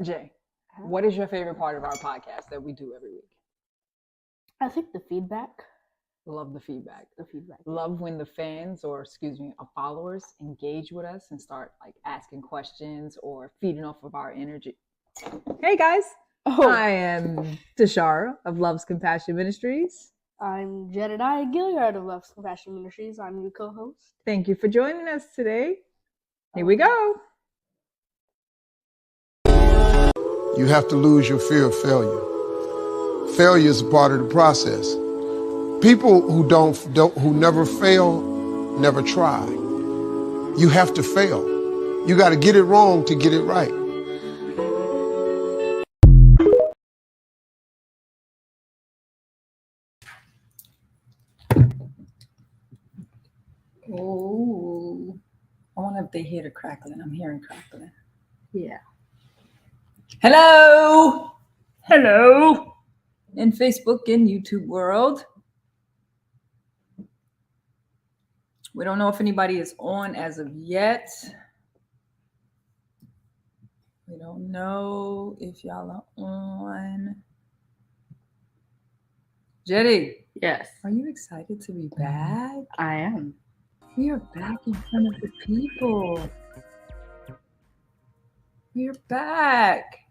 Jay, what is your favorite part of our podcast that we do every week? I think the feedback. Love the feedback. The feedback. Love when the fans, or excuse me, our followers engage with us and start like asking questions or feeding off of our energy. Hey guys, I am Tashara of Love's Compassion Ministries. I'm Jedediah Gilliard of Love's Compassion Ministries. I'm your co-host. Thank you for joining us today. Here we go. You have to lose your fear of failure. Failure is a part of the process. People who never fail never try. You have to fail. You got to get it wrong to get it right. Oh, I wonder if they hear the crackling. I'm hearing crackling. Yeah. Hello. In Facebook and YouTube world. We don't know if anybody is on as of yet. We don't know if y'all are on. Jetty. Yes. Are you excited to be back? I am. We are back in front of the people. We're back.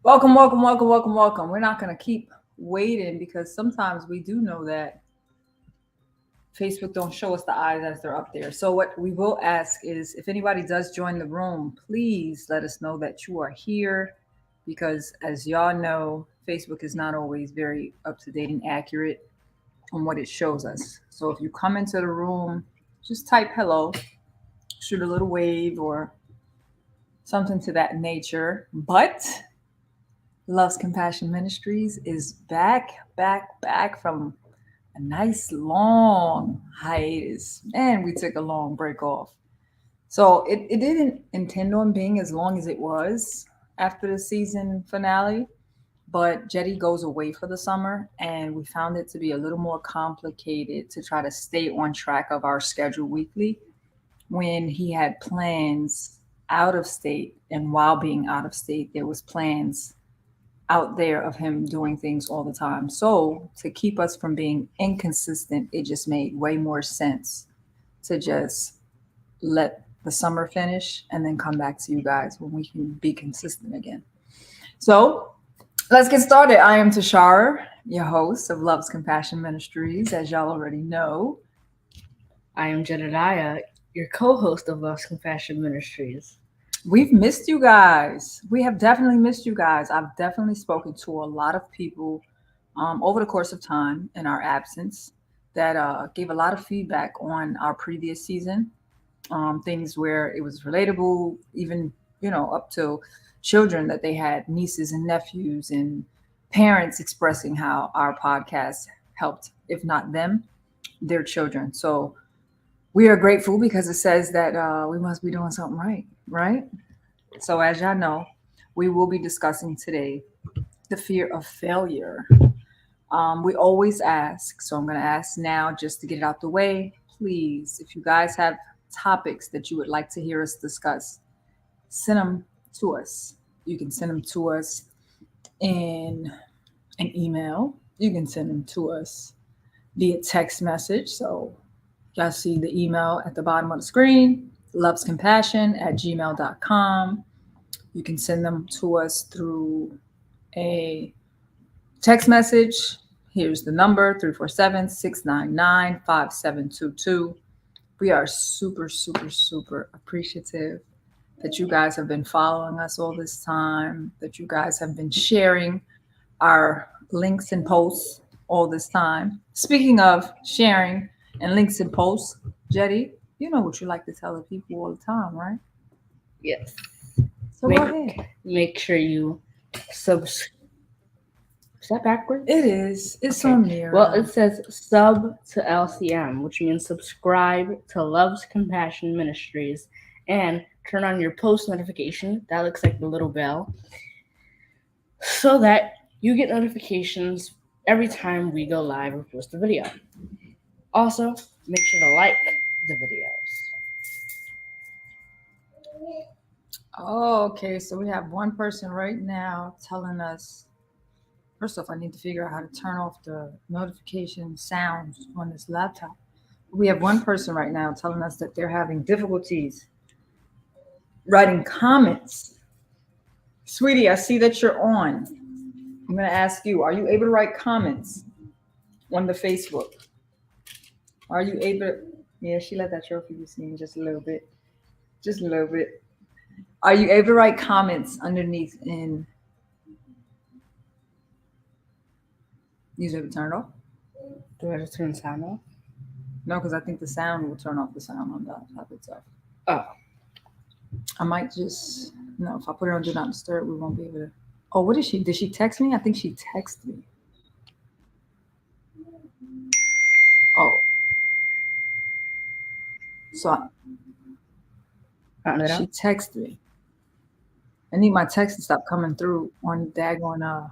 Welcome. We're not going to keep waiting because sometimes we do know that Facebook don't show us the eyes as they're up there. So what we will ask is if anybody does join the room, please let us know that you are here because as y'all know, Facebook is not always very up to date and accurate on what it shows us. So if you come into the room, just type hello, shoot a little wave or something to that nature. But Love's Compassion Ministries is back from a nice long hiatus. And we took a long break off. So it didn't intend on being as long as it was after the season finale. But Jetty goes away for the summer, and we found it to be a little more complicated to try to stay on track of our schedule weekly when he had plans out of state. And while being out of state, there was plans out there of him doing things all the time. So to keep us from being inconsistent, it just made way more sense to just let the summer finish and then come back to you guys when we can be consistent again. So let's get started. I am Tashara, your host of Love's Compassion Ministries, as y'all already know. I am Jedediah, your co-host of Love's Compassion Ministries. We've missed you guys. We have definitely missed you guys. I've definitely spoken to a lot of people over the course of time in our absence that gave a lot of feedback on our previous season. Things where it was relatable, even, up to children that they had nieces and nephews and parents expressing how our podcast helped, if not them, their children. So we are grateful because it says that we must be doing something right? So as y'all know, we will be discussing today the fear of failure. We always ask, so I'm going to ask now just to get it out the way. Please, if you guys have topics that you would like to hear us discuss, send them to us. You can send them to us in an email. You can send them to us via text message. So y'all see the email at the bottom of the screen, lovescompassion@gmail.com. You can send them to us through a text message. Here's the number, 347-699-5722. We are super appreciative that you guys have been following us all this time, that you guys have been sharing our links and posts all this time. Speaking of sharing and links and posts, Jetty, you know what you like to tell the people all the time, right? Yes. So go ahead. Make sure you subscribe. Is that backwards? It is. It's Okay. on there. Well, it says sub to LCM, which means subscribe to Love's Compassion Ministries, and turn on your post notification. That looks like the little bell, so that you get notifications every time we go live or post a video. Also, make sure to like the videos. Oh, okay. So we have one person right now telling us. First off, I need to figure out how to turn off the notification sounds on this laptop. We have one person right now telling us that they're having difficulties writing comments. Sweetie, I see that you're on. I'm going to ask you, are you able to write comments on the Facebook? Are you able to? Yeah, she let that trophy be seen just a little bit. Just a little bit. Are you able to write comments underneath in You should turn it off. Do I just turn the sound off? No, because I think the sound will turn off the sound on the app itself. Oh. I might just no. If I put it on Do Not Disturb, we won't be able to. Oh, what did she? Did she text me? I think she texted me. Oh. So she texted me. I need my text to stop coming through on daggone.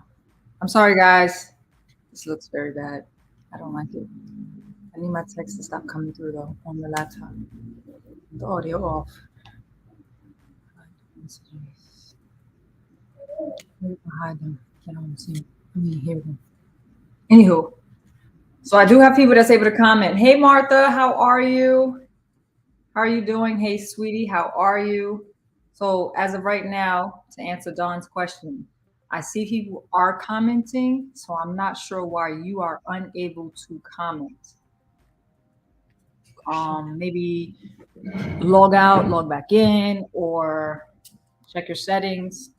I'm sorry, guys. This looks very bad. I don't like it. I need my text to stop coming through though on the laptop. The audio off. Maybe I hide them. I don't see them. I mean, hear them. Anywho, so I do have people that's able to comment. Hey, Martha, how are you? How are you doing? Hey, sweetie, how are you? So as of right now, to answer Dawn's question, I see people are commenting, so I'm not sure why you are unable to comment. Maybe log out, log back in, or check your settings,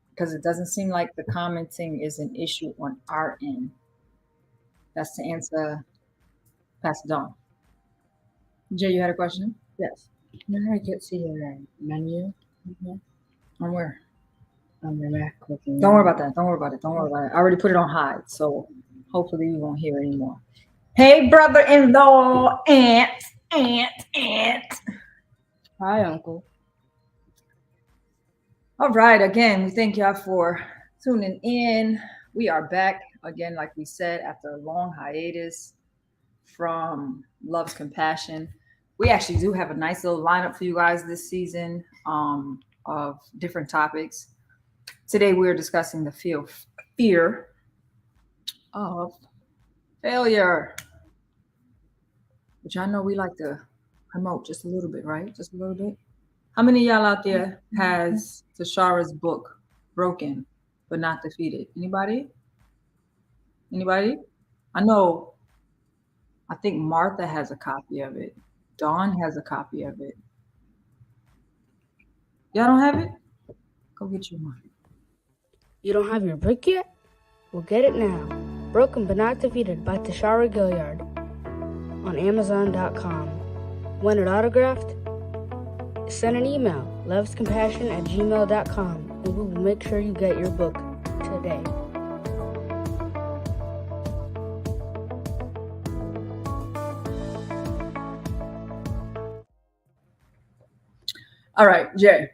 because it doesn't seem like the commenting is an issue on our end. That's to answer Pastor Dawn. Jay, you had a question? Yes. Now I can see your menu. On where? On your Mac. Don't worry about that. Don't worry about it. Don't worry about it. I already put it on hide, so hopefully you won't hear anymore. Hey, brother-in-law, aunt. Hi, Uncle. All right, again, we thank y'all for tuning in. We are back again, like we said, after a long hiatus from Love's Compassion. We actually do have a nice little lineup for you guys this season of different topics. Today, we're discussing the fear of failure, which I know we like to promote just a little bit, right? Just a little bit. How many of y'all out there has Tashara's book, Broken But Not Defeated? Anybody? Anybody? I think Martha has a copy of it. Dawn has a copy of it. Y'all don't have it? Go get your one. You don't have your book yet? Well, get it now. Broken But Not Defeated by Tashara Gilliard on Amazon.com. Want it autographed? Send an email, lovescompassion@gmail.com, and we will make sure you get your book today. All right, Jay.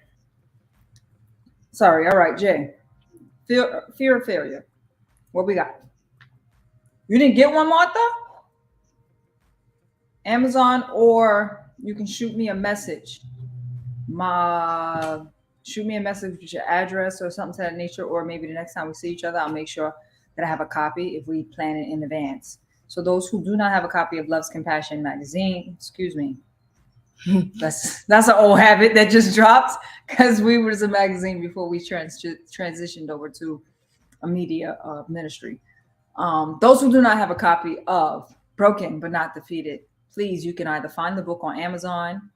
Sorry, all right, Jay. Fear of failure. What we got? You didn't get one, Martha? Amazon, or you can shoot me a message. Shoot me a message with your address or something to that nature, or maybe the next time we see each other, I'll make sure that I have a copy if we plan it in advance. So those who do not have a copy of Love's Compassion magazine, excuse me, that's an old habit that just dropped, because we was a magazine before we transitioned over to a media ministry. Those who do not have a copy of Broken But Not Defeated, please, you can either find the book on Amazon,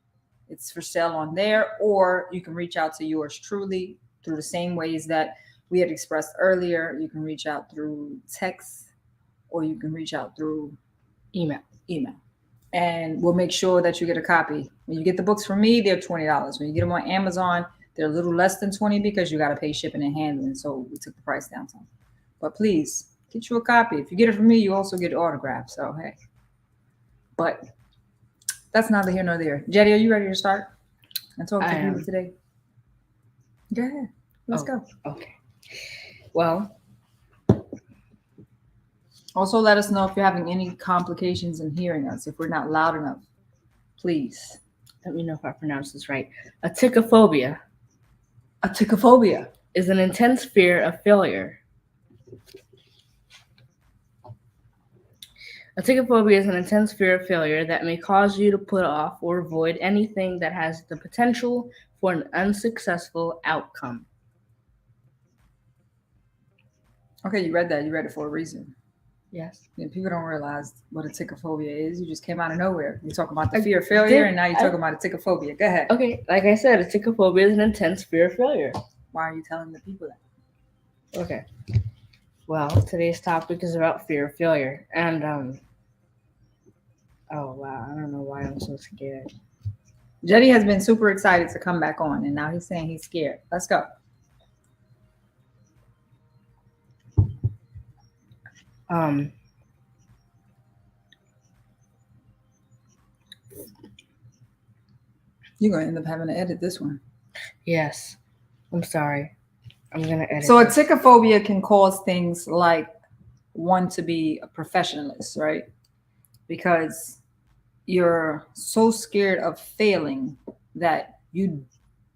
it's for sale on there, or you can reach out to yours truly through the same ways that we had expressed earlier. You can reach out through text, or you can reach out through email. And we'll make sure that you get a copy. When you get the books from me, they're $20. When you get them on Amazon, they're a little less than $20 because you got to pay shipping and handling. So we took the price down some. But please, get you a copy. If you get it from me, you also get autographed. So, hey. But that's neither here nor there. Jetty, are you ready to start and talk to people today? Go ahead. Let's go. Okay. Well, also let us know if you're having any complications in hearing us. If we're not loud enough, please. Let me know if I pronounce this right. Atychiphobia. Atychiphobia is an intense fear of failure. Atychiphobia is an intense fear of failure that may cause you to put off or avoid anything that has the potential for an unsuccessful outcome. Okay, you read that. You read it for a reason. Yes. And people don't realize what atychiphobia is. You just came out of nowhere. You're talking about the fear of failure, and now you're talking about atychiphobia. Go ahead. Okay, like I said, atychiphobia is an intense fear of failure. Why are you telling the people that? Okay. Well, today's topic is about fear of failure. And, oh, wow. I don't know why I'm so scared. Jetty has been super excited to come back on, and now he's saying he's scared. Let's go. You're going to end up having to edit this one. Yes. I'm sorry. I'm going to edit. So this. atychiphobia can cause things like one to be a perfectionist, right? Because you're so scared of failing that you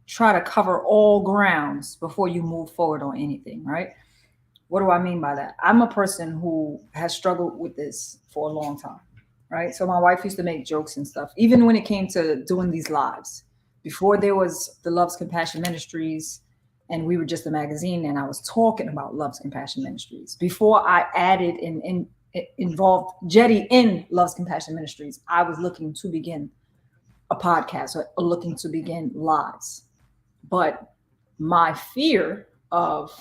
try to cover all grounds before you move forward on anything, right? What do I mean by that? I'm a person who has struggled with this for a long time, right? So my wife used to make jokes and stuff, even when it came to doing these lives. Before there was the Love's Compassion Ministries, and we were just a magazine, and I was talking about Love's Compassion Ministries. Before I added and involved Jetty in Love's Compassion Ministries, I was looking to begin a podcast or looking to begin lives. But my fear of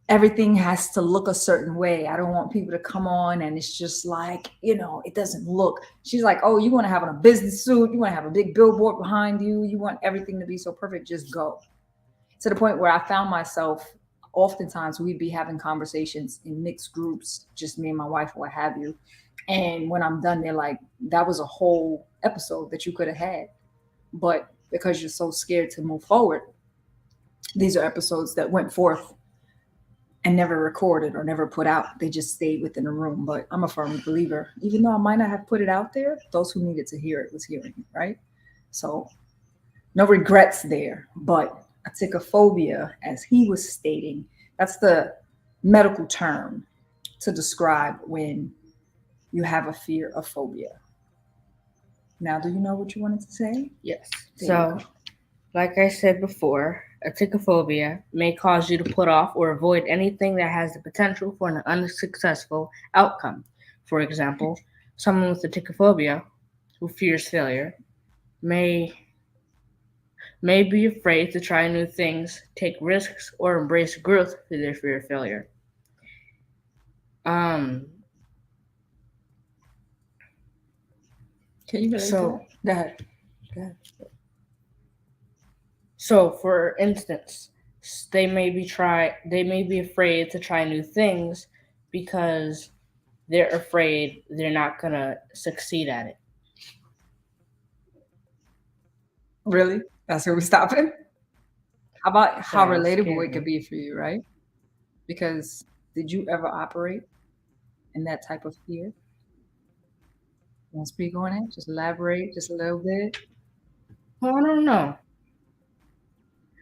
everything has to look a certain way. I don't want people to come on and it's just like, it doesn't look. She's like, oh, you want to have on a business suit. You want to have a big billboard behind you. You want everything to be so perfect. Just go. To the point where I found myself, oftentimes we'd be having conversations in mixed groups, just me and my wife, or what have you. And when I'm done, they're like, that was a whole episode that you could have had. But because you're so scared to move forward, these are episodes that went forth and never recorded or never put out. They just stayed within a room. But I'm a firm believer, even though I might not have put it out there, those who needed to hear it was hearing it, right? So no regrets there. But atychiphobia, as he was stating, that's the medical term to describe when you have a fear of phobia. Now, do you know what you wanted to say? Yes. So, like I said before, atychiphobia may cause you to put off or avoid anything that has the potential for an unsuccessful outcome. For example, someone with atychiphobia who fears failure may be afraid to try new things, take risks, or embrace growth through their fear of failure. Can you relate to that? Go ahead. So, for instance, they may be afraid to try new things because they're afraid they're not gonna succeed at it. Really? That's where we're stopping? How about how relatable it could be for you, right? Because did you ever operate in that type of fear? You want to speak on it? Just elaborate just a little bit. Well, I don't know.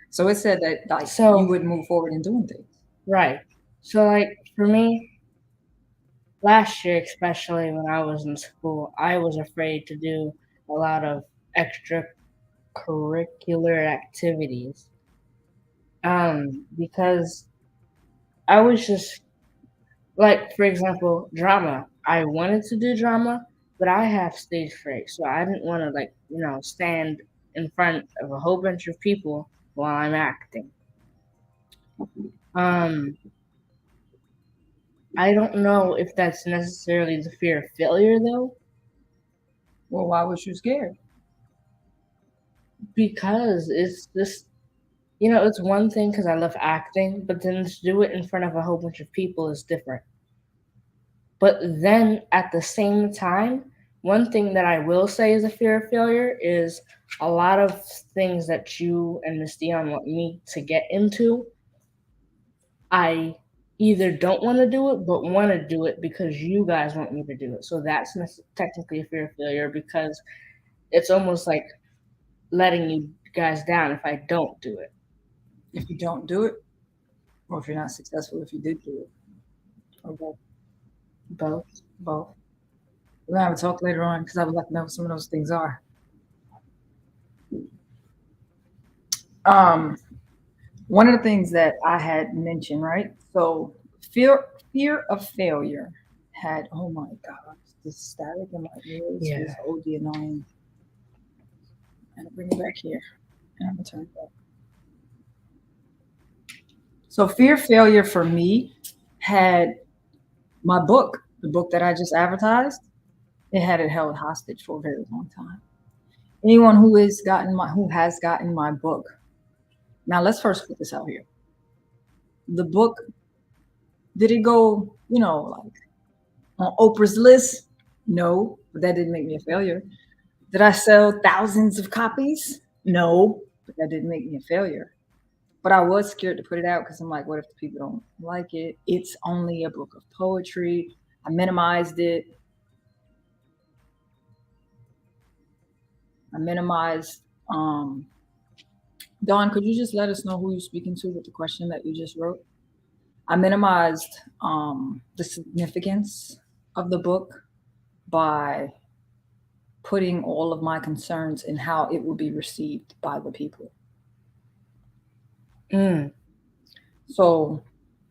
So it said that you wouldn't move forward in doing things. Right. So for me, last year, especially when I was in school, I was afraid to do a lot of extracurricular activities. Because I was just for example, drama. I wanted to do drama, but I have stage fright, so I didn't want to stand in front of a whole bunch of people while I'm acting. I don't know if that's necessarily the fear of failure, though. Well, why was you scared? Because it's just, it's one thing because I love acting, but then to do it in front of a whole bunch of people is different. But then at the same time, one thing that I will say is a fear of failure is a lot of things that you and Miss Dion want me to get into, I either don't want to do it, but want to do it because you guys want me to do it. So that's technically a fear of failure because it's almost like letting you guys down if I don't do it. If you don't do it, or if you're not successful if you did do it. Or both. Both. We're going to have a talk later on because I would like to know what some of those things are. One of the things that I had mentioned, right? So fear of failure had, oh my gosh, the static in my ears is OD annoying. I'm going to bring it back here. And I'm going to turn it back. So fear of failure for me had my book, the book that I just advertised, it had it held hostage for a very long time. Anyone who has gotten my book. Now let's first put this out here. The book, did it go, like on Oprah's list? No, but that didn't make me a failure. Did I sell thousands of copies? No, but that didn't make me a failure. But I was scared to put it out because I'm like, what if the people don't like it? It's only a book of poetry. I minimized it. Dawn, could you just let us know who you're speaking to with the question that you just wrote? I minimized the significance of the book by putting all of my concerns in how it will be received by the people. So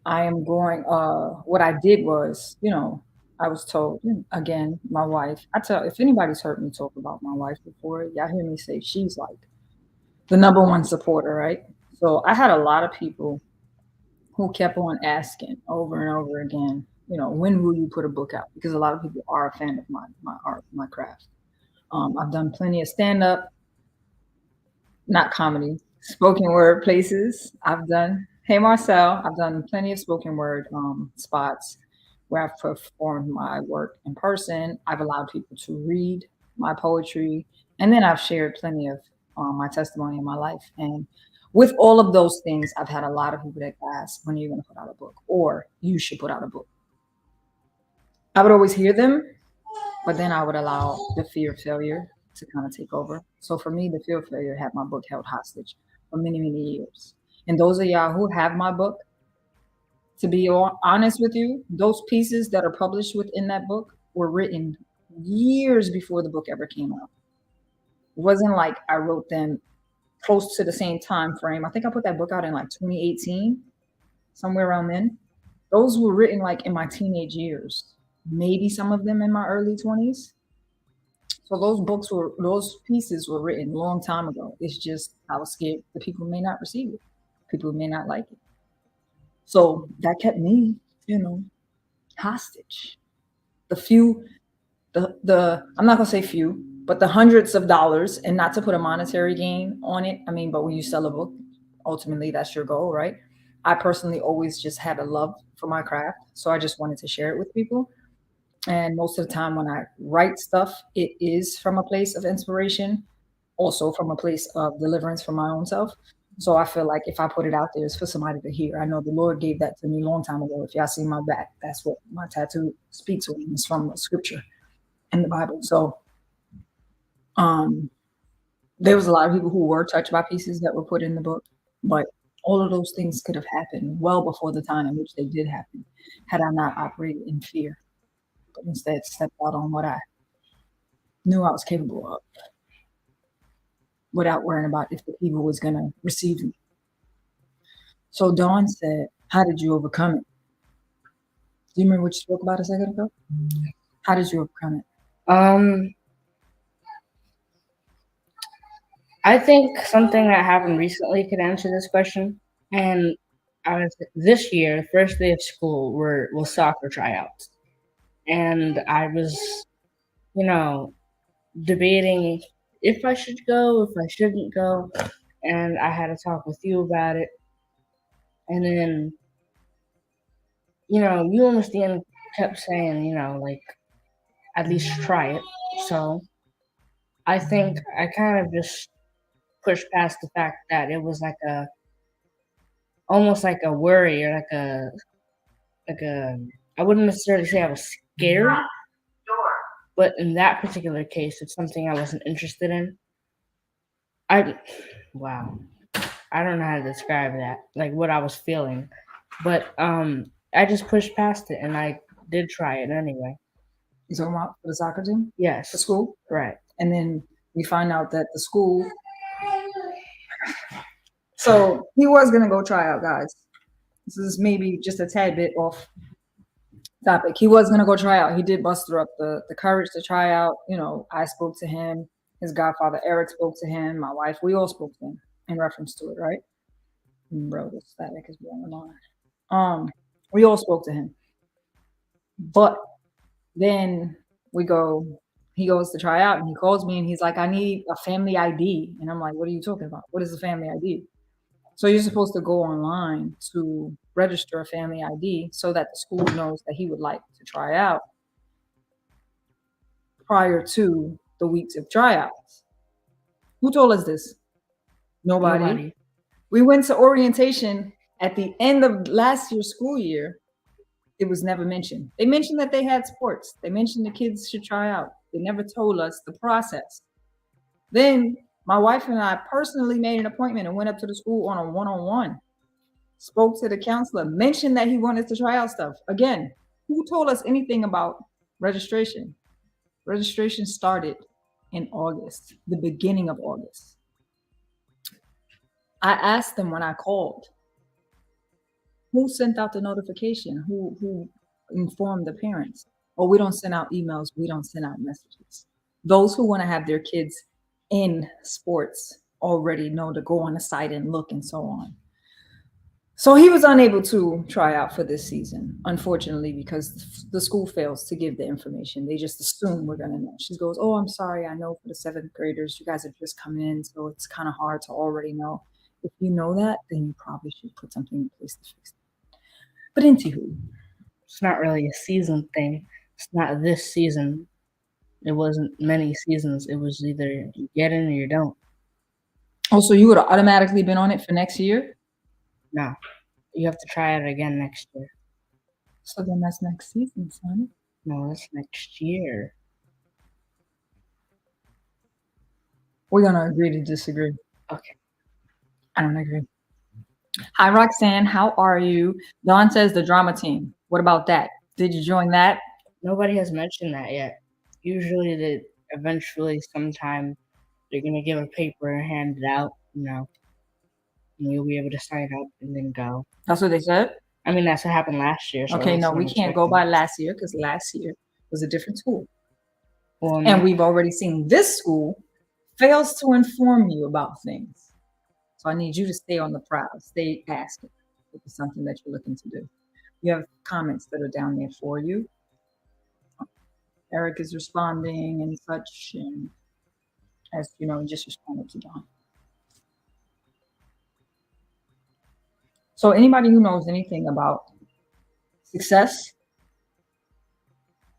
I am going, what I did was, I was told, again, my wife, if anybody's heard me talk about my wife before, y'all hear me say she's like the number one supporter, right? So I had a lot of people who kept on asking over and over again, when will you put a book out? Because a lot of people are a fan of my art, my craft. I've done plenty of stand-up, not comedy, spoken word places. Hey Marcel, I've done plenty of spoken word spots where I've performed my work in person. I've allowed people to read my poetry, and then I've shared plenty of my testimony in my life. And with all of those things, I've had a lot of people that ask, when are you going to put out a book? Or you should put out a book. I would always hear them, but then I would allow the fear of failure to kind of take over. So for me, the fear of failure had my book held hostage for many, many years. And those of y'all who have my book, to be honest with you, those pieces that are published within that book were written years before the book ever came out. It wasn't like I wrote them close to the same time frame. I think I put that book out in like 2018, somewhere around then. Those were written like in my teenage years, maybe some of them in my early 20s. So those pieces were written a long time ago. It's just I was scared the people may not receive it. People may not like it. So that kept me, hostage. The few, I'm not gonna say few, but the hundreds of dollars, and not to put a monetary gain on it. I mean, but when you sell a book, ultimately that's your goal, right? I personally always just had a love for my craft. So I just wanted to share it with people. And most of the time when I write stuff, it is from a place of inspiration, also from a place of deliverance from my own self. So I feel like if I put it out there, it's for somebody to hear. I know the Lord gave that to me a long time ago. If y'all see my back, that's what my tattoo speaks of. It's from the scripture in the Bible. So there was a lot of people who were touched by pieces that were put in the book, but all of those things could have happened well before the time in which they did happen, had I not operated in fear, but instead stepped out on what I knew I was capable of, without worrying about if the people was going to receive me. So Dawn said, how did you overcome it? Do you remember what you spoke about a second ago? How did you overcome it? I think something that happened recently could answer this question. And this year, first day of school, was soccer tryouts. And I was, debating if I should go, if I shouldn't go. And I had to talk with you about it. And then, you and Stan kept saying, at least try it. So I think I kind of just pushed past the fact that it was almost like a worry, or I wouldn't necessarily say I was scared, but in that particular case, it's something I wasn't interested in. I don't know how to describe that, like what I was feeling, but I just pushed past it and I did try it anyway. You talking about for the soccer team? Yes. For school? Right. And then we find out that the school. So he was going to go try out, guys. This is maybe just a tad bit off topic. He was going to go try out. He did muster up the courage to try out. I spoke to him. His godfather, Eric, spoke to him. My wife, we all spoke to him in reference to it, right? Bro, the static is blowing on. We all spoke to him. But then he goes to try out and he calls me and he's like, I need a family ID. And I'm like, what are you talking about? What is a family ID? So you're supposed to go online to register a family ID so that the school knows that he would like to try out prior to the weeks of tryouts. Who told us this? Nobody. We went to orientation at the end of last year's school year. It was never mentioned. They mentioned that they had sports. They mentioned the kids should try out. They never told us the process. Then my wife and I personally made an appointment and went up to the school on a one-on-one. Spoke to the counselor, mentioned that he wanted to try out stuff. Again, who told us anything about registration? Registration started in August, the beginning of August. I asked them when I called, who sent out the notification? Who informed the parents? Oh, we don't send out emails. We don't send out messages. Those who want to have their kids in sports already know to go on the site and look and so on. So he was unable to try out for this season, unfortunately, because the school fails to give the information. They just assume we're going to know. She goes, oh, I'm sorry. I know for the 7th graders, you guys have just come in, so it's kind of hard to already know. If you know that, then you probably should put something in place to fix it. But anywho, it's not really a season thing. It's not this season. It wasn't many seasons. It was either you get in or you don't. Oh, so you would have automatically been on it for next year? No. You have to try it again next year. So then that's next season, son. No, that's next year. We're going to agree to disagree. Okay. I don't agree. Hi, Roxanne. How are you? Dawn says the drama team. What about that? Did you join that? Nobody has mentioned that yet. Usually, eventually, sometime, they're going to give a paper and hand it out, and you'll be able to sign up and then go. That's what they said? I mean, that's what happened last year. So okay, no, we can't go by last year because last year was a different school. Well, and we've already seen this school fails to inform you about things. So I need you to stay on the prowl, stay asking if it's something that you're looking to do. You have comments that are down there for you. Eric is responding and such, and as you know, he just responded to John. So anybody who knows anything about success,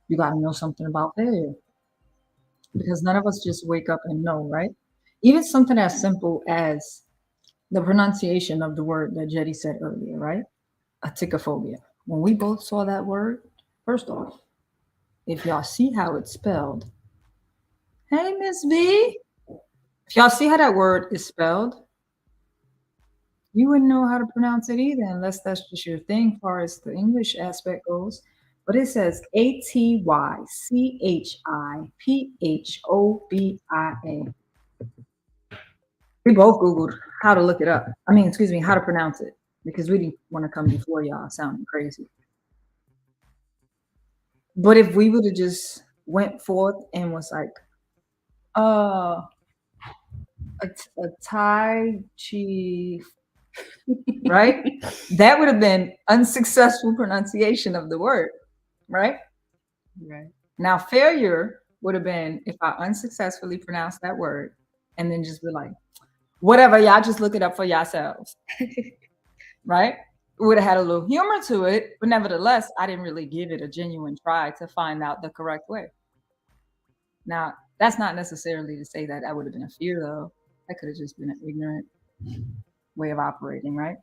you got to know something about failure. Because none of us just wake up and know, right? Even something as simple as the pronunciation of the word that Jetty said earlier, right? Aticophobia. When we both saw that word, first off, if y'all see how it's spelled, hey, Miss V, if y'all see how that word is spelled, you wouldn't know how to pronounce it either, unless that's just your thing as far as the English aspect goes. But it says Atychphobia. We both Googled how to look it up. How to pronounce it, because we didn't want to come before y'all sounding crazy. But if we would have just went forth and was like, a Tai Chi, right? That would have been unsuccessful pronunciation of the word, right? Right. Now, failure would have been if I unsuccessfully pronounced that word and then just be like, whatever, y'all just look it up for yourselves, right? It would have had a little humor to it, but nevertheless, I didn't really give it a genuine try to find out the correct way. Now, that's not necessarily to say that would have been a fear, though. That could have just been an ignorant way of operating, right?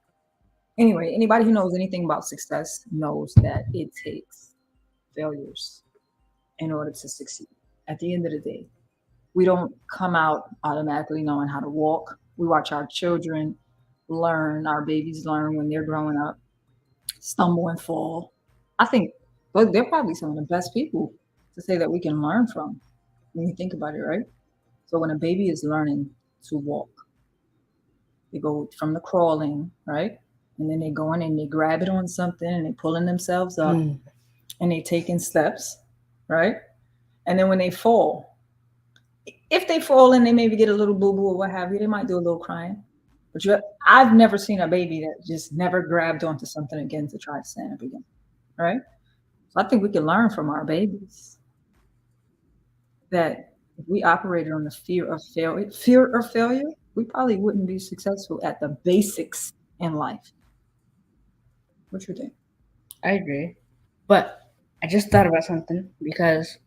Anyway, anybody who knows anything about success knows that it takes failures in order to succeed. At the end of the day, we don't come out automatically knowing how to walk. We watch our children learn, our babies learn when they're growing up, stumble and fall. I think they're probably some of the best people to say that we can learn from when you think about it, right? So when a baby is learning to walk, they go from the crawling, right? And then they go in and they grab it on something and they pulling themselves up and they taking steps, right? And then when they fall, if they fall and they maybe get a little boo-boo or what have you, they might do a little crying. But I've never seen a baby that just never grabbed onto something again to try to stand up again. Right? So I think we can learn from our babies that if we operated on the fear of failure, we probably wouldn't be successful at the basics in life. What you think? I agree. But I just thought about something because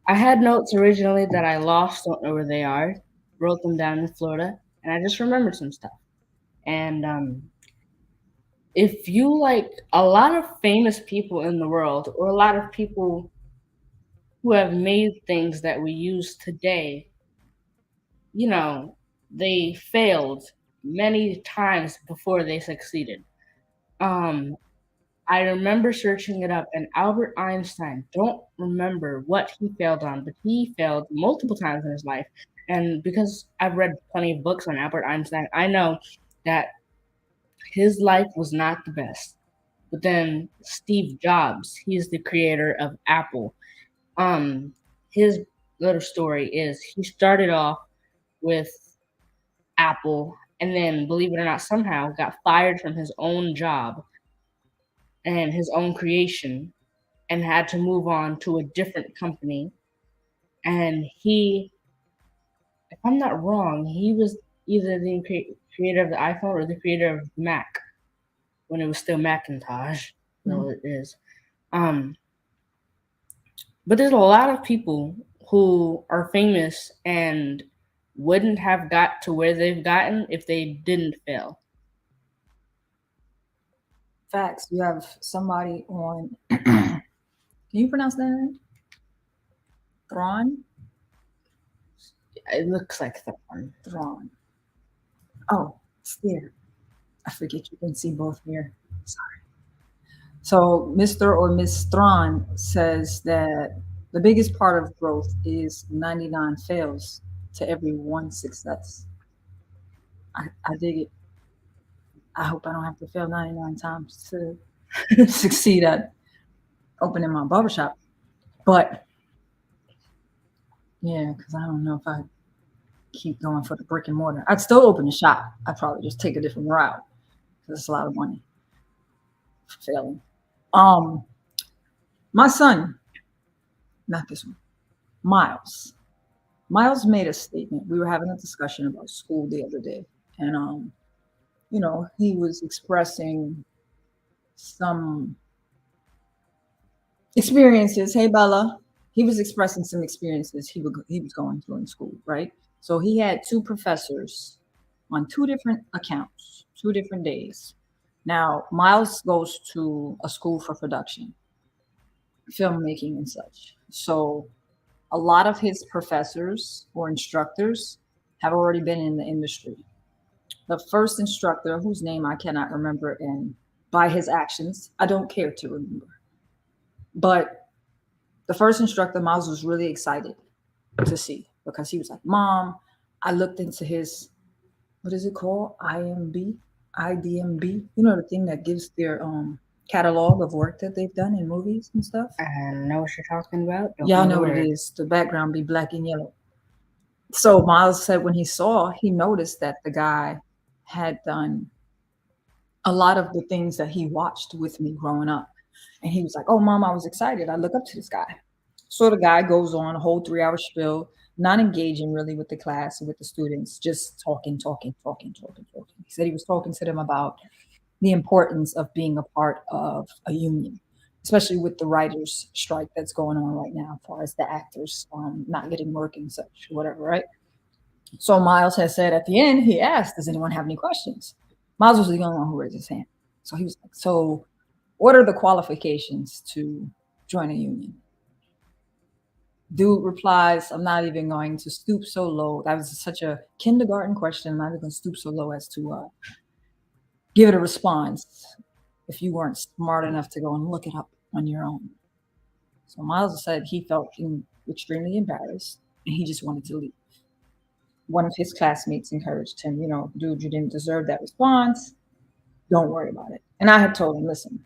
I had notes originally that I lost, don't know where they are, wrote them down in Florida, and I just remembered some stuff. And if you like a lot of famous people in the world, or a lot of people who have made things that we use today, you know, they failed many times before they succeeded. Um, I remember searching it up, and Albert Einstein, don't remember what he failed on, but he failed multiple times in his life. And because I've read plenty of books on Albert Einstein, I know that his life was not the best. But then Steve Jobs, he's the creator of Apple. Um, his little story is he started off with Apple, and then, believe it or not, somehow got fired from his own job and his own creation, and had to move on to a different company. And he, if I'm not wrong, he was either the creator of the iPhone or the creator of Mac when it was still Macintosh. No, it is. But there's a lot of people who are famous and wouldn't have got to where they've gotten if they didn't fail. Facts. You have somebody on. Can you pronounce that name? Thrawn? It looks like Thrawn. Thrawn. Oh, it's there. I forget you can see both here. Sorry. So Mr. or Miss Thrawn says that the biggest part of growth is 99 fails to every one success. I dig it. I hope I don't have to fail 99 times to succeed at opening my barbershop. But yeah, because I don't know if I keep going for the brick and mortar. I'd still open the shop. I'd probably just take a different route because it's a lot of money for failing. My son, not this one, Miles. Miles made a statement. We were having a discussion about school the other day, and he was expressing some experiences. Hey, Bella. He was expressing some experiences he was going through in school, right? So he had two professors on two different accounts, 2 different days. Now, Miles goes to a school for production, filmmaking and such. So a lot of his professors or instructors have already been in the industry. The first instructor, whose name I cannot remember, and by his actions, I don't care to remember. But the first instructor, Miles was really excited to see because he was like, Mom, I looked into his, what is it called? IDMB? The thing that gives their catalog of work that they've done in movies and stuff. I know what you're talking about. Y'all know what it is. The background be black and yellow. So Miles said when he noticed that the guy had done a lot of the things that he watched with me growing up. And he was like, oh, Mom, I was excited. I look up to this guy. So the guy goes on a whole 3-hour spiel, not engaging really with the class or with the students, just talking. He said he was talking to them about the importance of being a part of a union, especially with the writers' strike that's going on right now, as far as the actors not getting work and such, whatever, right? So Miles has said at the end, he asked, does anyone have any questions? Miles was the only one who raised his hand. So he was like, so what are the qualifications to join a union? Dude replies, I'm not even going to stoop so low. That was such a kindergarten question. I'm not even going to stoop so low as to give it a response if you weren't smart enough to go and look it up on your own. So Miles said he felt extremely embarrassed and he just wanted to leave. One of his classmates encouraged him, dude, you didn't deserve that response. Don't worry about it. And I had told him, listen,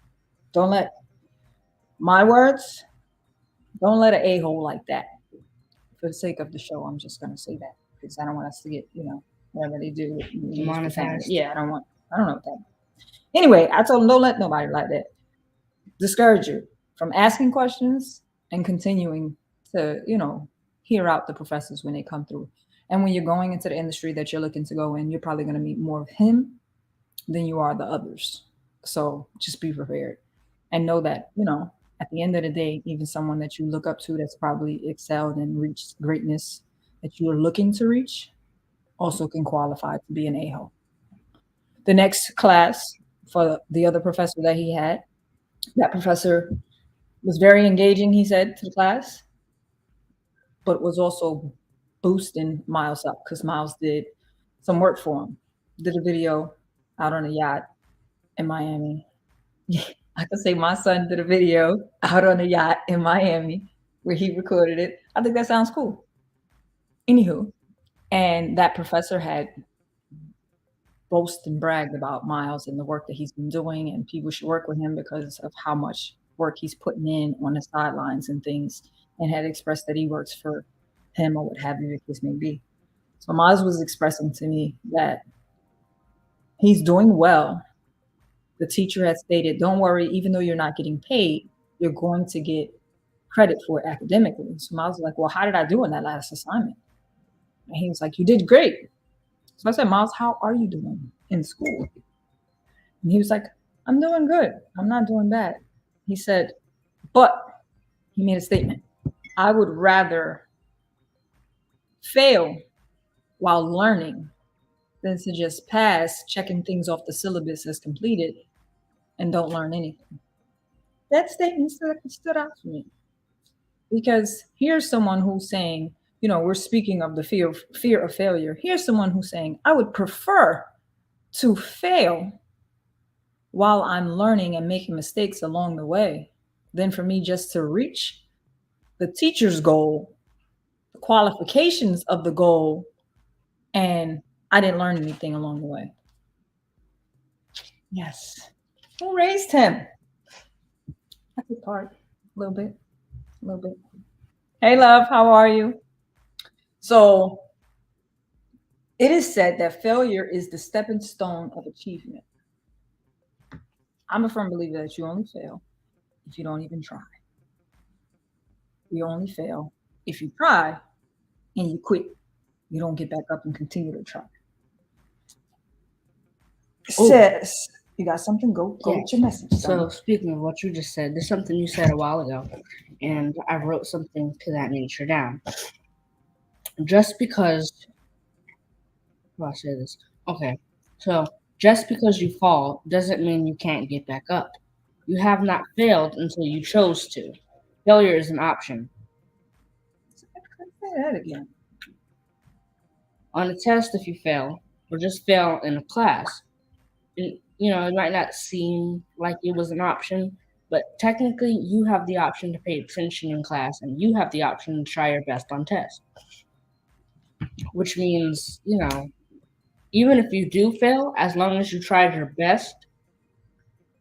don't let an a-hole like that. For the sake of the show, I'm just going to say that because I don't want us to get, whatever they do. Use Monetized. profanity. Yeah, I don't know what that. Anyway, I told him, don't let nobody like that discourage you from asking questions and continuing to, hear out the professors when they come through. And when you're going into the industry that you're looking to go in, you're probably going to meet more of him than you are the others. So just be prepared and know that, at the end of the day, even someone that you look up to that's probably excelled and reached greatness that you're looking to reach also can qualify to be an a-hole. The next class for the other professor that he had, that professor was very engaging, he said, to the class, but was also boosting Miles up because Miles did some work for him. Did a video out on a yacht in Miami. I could say my son did a video out on a yacht in Miami where he recorded it. I think that sounds cool. Anywho, and that professor had boasted and bragged about Miles and the work that he's been doing, and people should work with him because of how much work he's putting in on the sidelines and things, and had expressed that he works for him or what have you, the case may be. So Miles was expressing to me that he's doing well. The teacher had stated, don't worry, even though you're not getting paid, you're going to get credit for it academically. So Miles was like, well, how did I do in that last assignment? And he was like, you did great. So I said, Miles, how are you doing in school? And he was like, I'm doing good. I'm not doing bad. He said, but he made a statement. I would rather fail while learning than to just pass checking things off the syllabus as completed and don't learn anything. That statement stood out for me because here's someone who's saying, we're speaking of the fear of failure. Here's someone who's saying, I would prefer to fail while I'm learning and making mistakes along the way than for me just to reach the teacher's goal, the qualifications of the goal, and I didn't learn anything along the way. Yes. Who raised him? I took part a little bit. Hey, love, how are you? So it is said that failure is the stepping stone of achievement. I'm a firm believer that you only fail if you don't even try. You only fail if you try and you quit. You don't get back up and continue to try. Says, you got something? Go with your message. So speaking of what you just said, there's something you said a while ago, and I wrote something to that nature down. Just because, how do I say this? Okay, so just because you fall doesn't mean you can't get back up. You have not failed until you chose to. Failure is an option. Say that again. On a test, if you fail, or just fail in a class, it might not seem like it was an option, but technically you have the option to pay attention in class, and you have the option to try your best on test. Which means, even if you do fail, as long as you tried your best,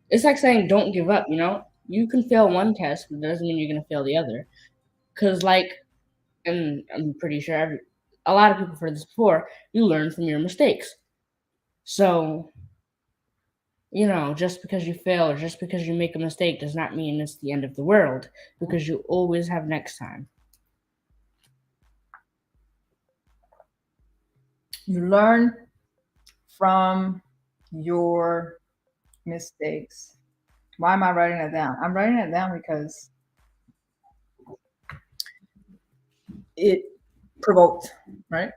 it's like saying don't give up, You can fail one test, but it doesn't mean you're going to fail the other. Because and I'm pretty sure a lot of people have heard this before, you learn from your mistakes. So, just because you fail or just because you make a mistake does not mean it's the end of the world, because you always have next time. You learn from your mistakes. Why am I writing that down? I'm writing that down because it provoked, right?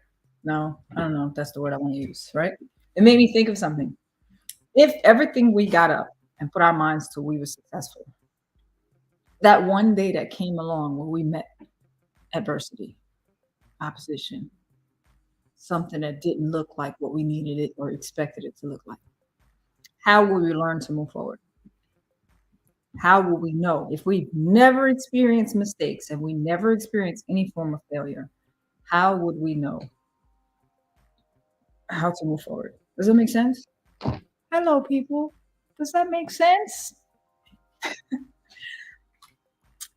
No, I don't know if that's the word I want to use, right? It made me think of something. If everything we got up and put our minds to, we were successful, that one day that came along where we met adversity, opposition, something that didn't look like what we needed it or expected it to look like, how will we learn to move forward? How will we know if we've never experienced mistakes and we never experienced any form of failure? How would we know how to move forward? Does that make sense? Hello, people. Does that make sense?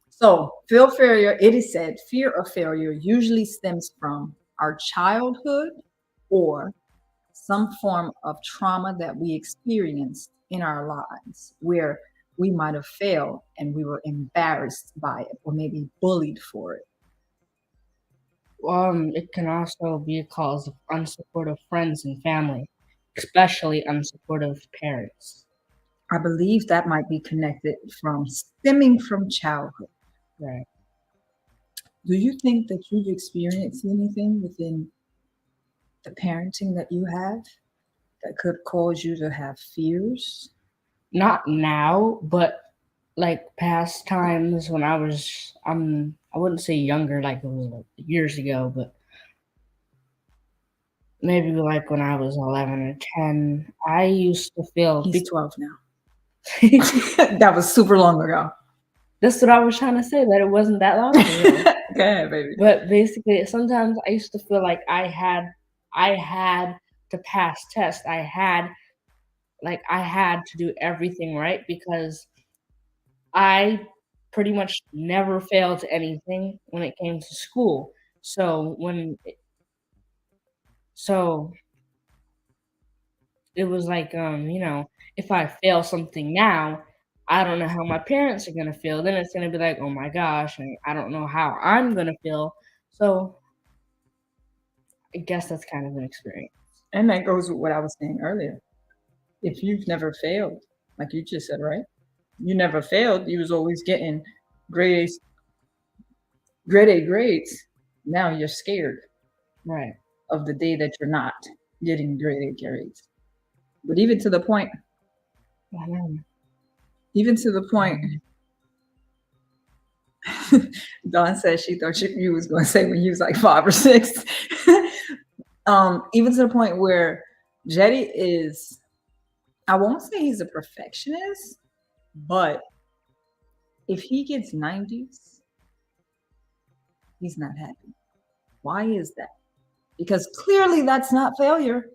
So, fear of failure, it is said, fear of failure usually stems from our childhood or some form of trauma that we experienced in our lives where we might have failed and we were embarrassed by it or maybe bullied for it. It can also be a cause of unsupportive friends and family, especially unsupportive parents. I believe that might be connected from stemming from childhood. Right. Do you think that you've experienced anything within the parenting that you have that could cause you to have fears? Not now, but like past times when I wouldn't say younger, like it was like years ago, but maybe like when I was 11 or 10, I used to feel. He's 12 now. That was super long ago. That's what I was trying to say, that it wasn't that long ago. Go ahead, baby. But basically, sometimes I used to feel like I had to pass tests. I had to do everything right because I pretty much never failed anything when it came to school. So so it was like, if I fail something now, I don't know how my parents are gonna feel. Then it's gonna be like, oh my gosh, and I don't know how I'm gonna feel. So I guess that's kind of an experience. And that goes with what I was saying earlier. If you've never failed, like you just said, right? You never failed. You was always getting grade A grades. Now you're scared Right. of the day that you're not getting grade A grades. But even to the point, I know. even to the point, Dawn said she thought you was going to say when you was like 5 or 6. Even to the point where Jetty is, I won't say he's a perfectionist, but if he gets 90s, he's not happy. Why is that? Because clearly that's not failure.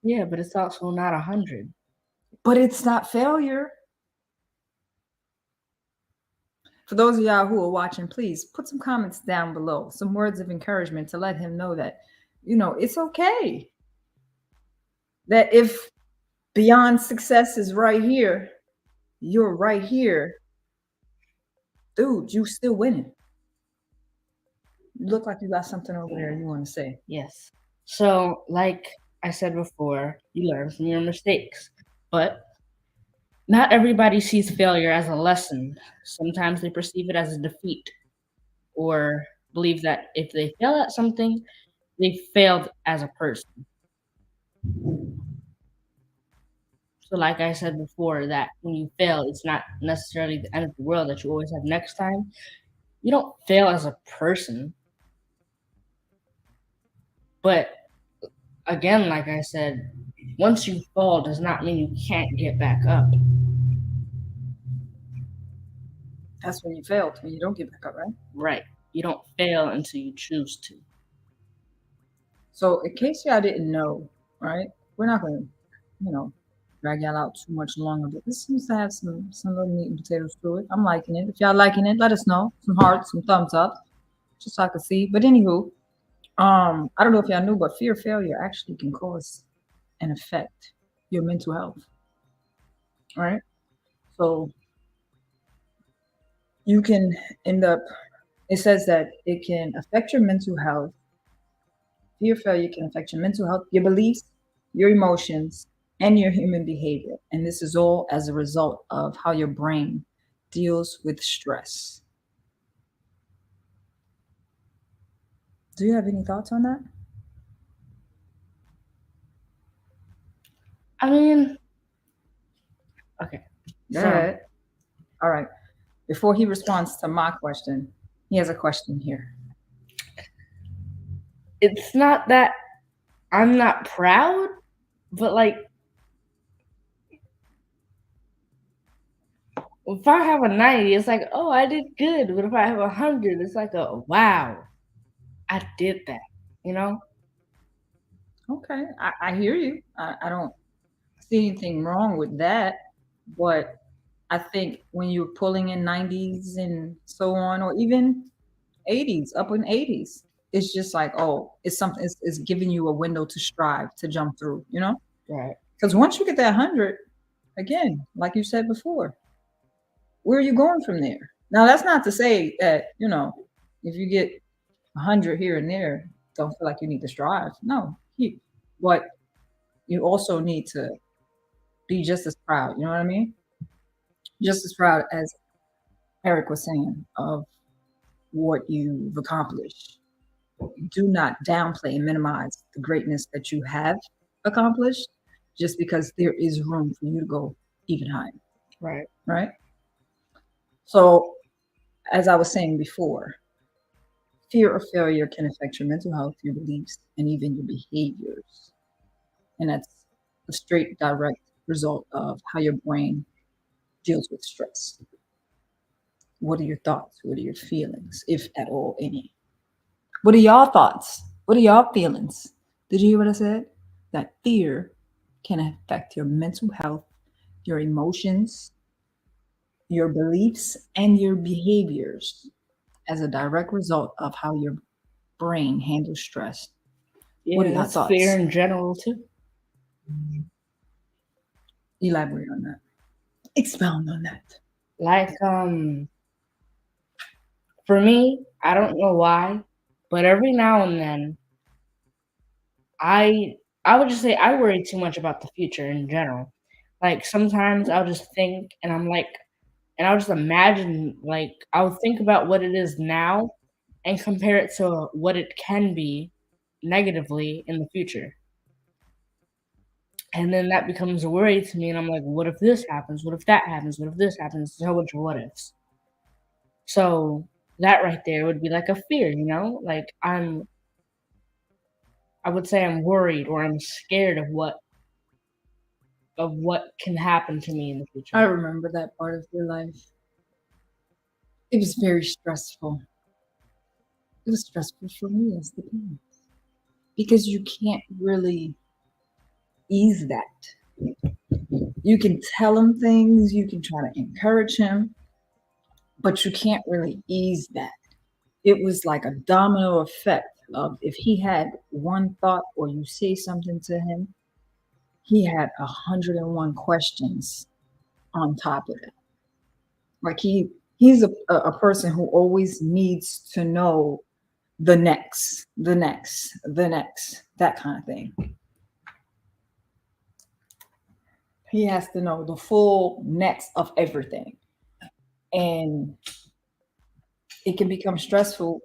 Yeah, but it's also not 100. But it's not failure. For those of y'all who are watching, please put some comments down below, some words of encouragement to let him know that, it's okay. That if beyond success is right here, you're right here. Dude, you still winning. You look like you got something over there you want to say. Yes. So, like I said before, you learn from your mistakes. But not everybody sees failure as a lesson. Sometimes they perceive it as a defeat or believe that if they fail at something, they failed as a person. So like I said before, that when you fail, it's not necessarily the end of the world, that you always have next time. You don't fail as a person. But again, like I said, once you fall does not mean you can't get back up. That's when you failed, when you don't get back up, right? Right. You don't fail until you choose to. So in case y'all didn't know, right? We're not going to, drag y'all out too much longer, but this seems to have some little meat and potatoes to it. I'm liking it. If y'all liking it, let us know. Some hearts, some thumbs up, just so I can see. But anywho, I don't know if y'all knew, but fear of failure actually can cause and affect your mental health. Right? So you can end up, it says that it can affect your mental health. Fear of failure can affect your mental health, your beliefs, your emotions, and your human behavior. And this is all as a result of how your brain deals with stress. Do you have any thoughts on that? I mean, okay. Go ahead. All right. Before he responds to my question, he has a question here. It's not that I'm not proud, but like, if I have a 90, it's like, oh, I did good. But if I have 100, it's like, wow, I did that, Okay, I hear you. I don't see anything wrong with that. But I think when you're pulling in 90s and so on, or even 80s, up in 80s, it's just like, oh, it's something, it's giving you a window to strive, to jump through, you know? Right. Because once you get that 100, again, like you said before, where are you going from there? Now, that's not to say that, you know, if you get 100 here and there, don't feel like you need to strive. No, but you also need to be just as proud. You know what I mean? Just as proud as Eric was saying of what you've accomplished. Do not downplay and minimize the greatness that you have accomplished, just because there is room for you to go even higher. Right. Right. So, as I was saying before, fear of failure can affect your mental health, your beliefs, and even your behaviors. And that's a straight, direct result of how your brain deals with stress. What are your thoughts? What are your feelings, if at all any? What are y'all thoughts? What are y'all feelings? Did you hear what I said? That fear can affect your mental health, your emotions, your beliefs, and your behaviors as a direct result of how your brain handles stress. Yeah, What are your that's thoughts? fear in general too. Elaborate on that. Expound on that. Like, for me, I don't know why, but every now and then, I would just say I worry too much about the future in general. Like sometimes I'll just think, and I'm like, and I'll just imagine, like I'll think about what it is now, and compare it to what it can be, negatively in the future. And then that becomes a worry to me, and I'm like, what if this happens? What if that happens? What if this happens? There's a whole bunch of what ifs. So that right there would be like a fear, you know? Like I would say I'm worried or I'm scared of what can happen to me in the future. I remember that part of your life. It was very stressful. It was stressful for me as the parent, because you can't really ease that. You can tell him things, you can try to encourage him, but you can't really ease that. It was like a domino effect of, if he had one thought or you say something to him, he had 101 questions on top of it. Like he's a person who always needs to know the next, that kind of thing. He has to know the full next of everything. And it can become stressful,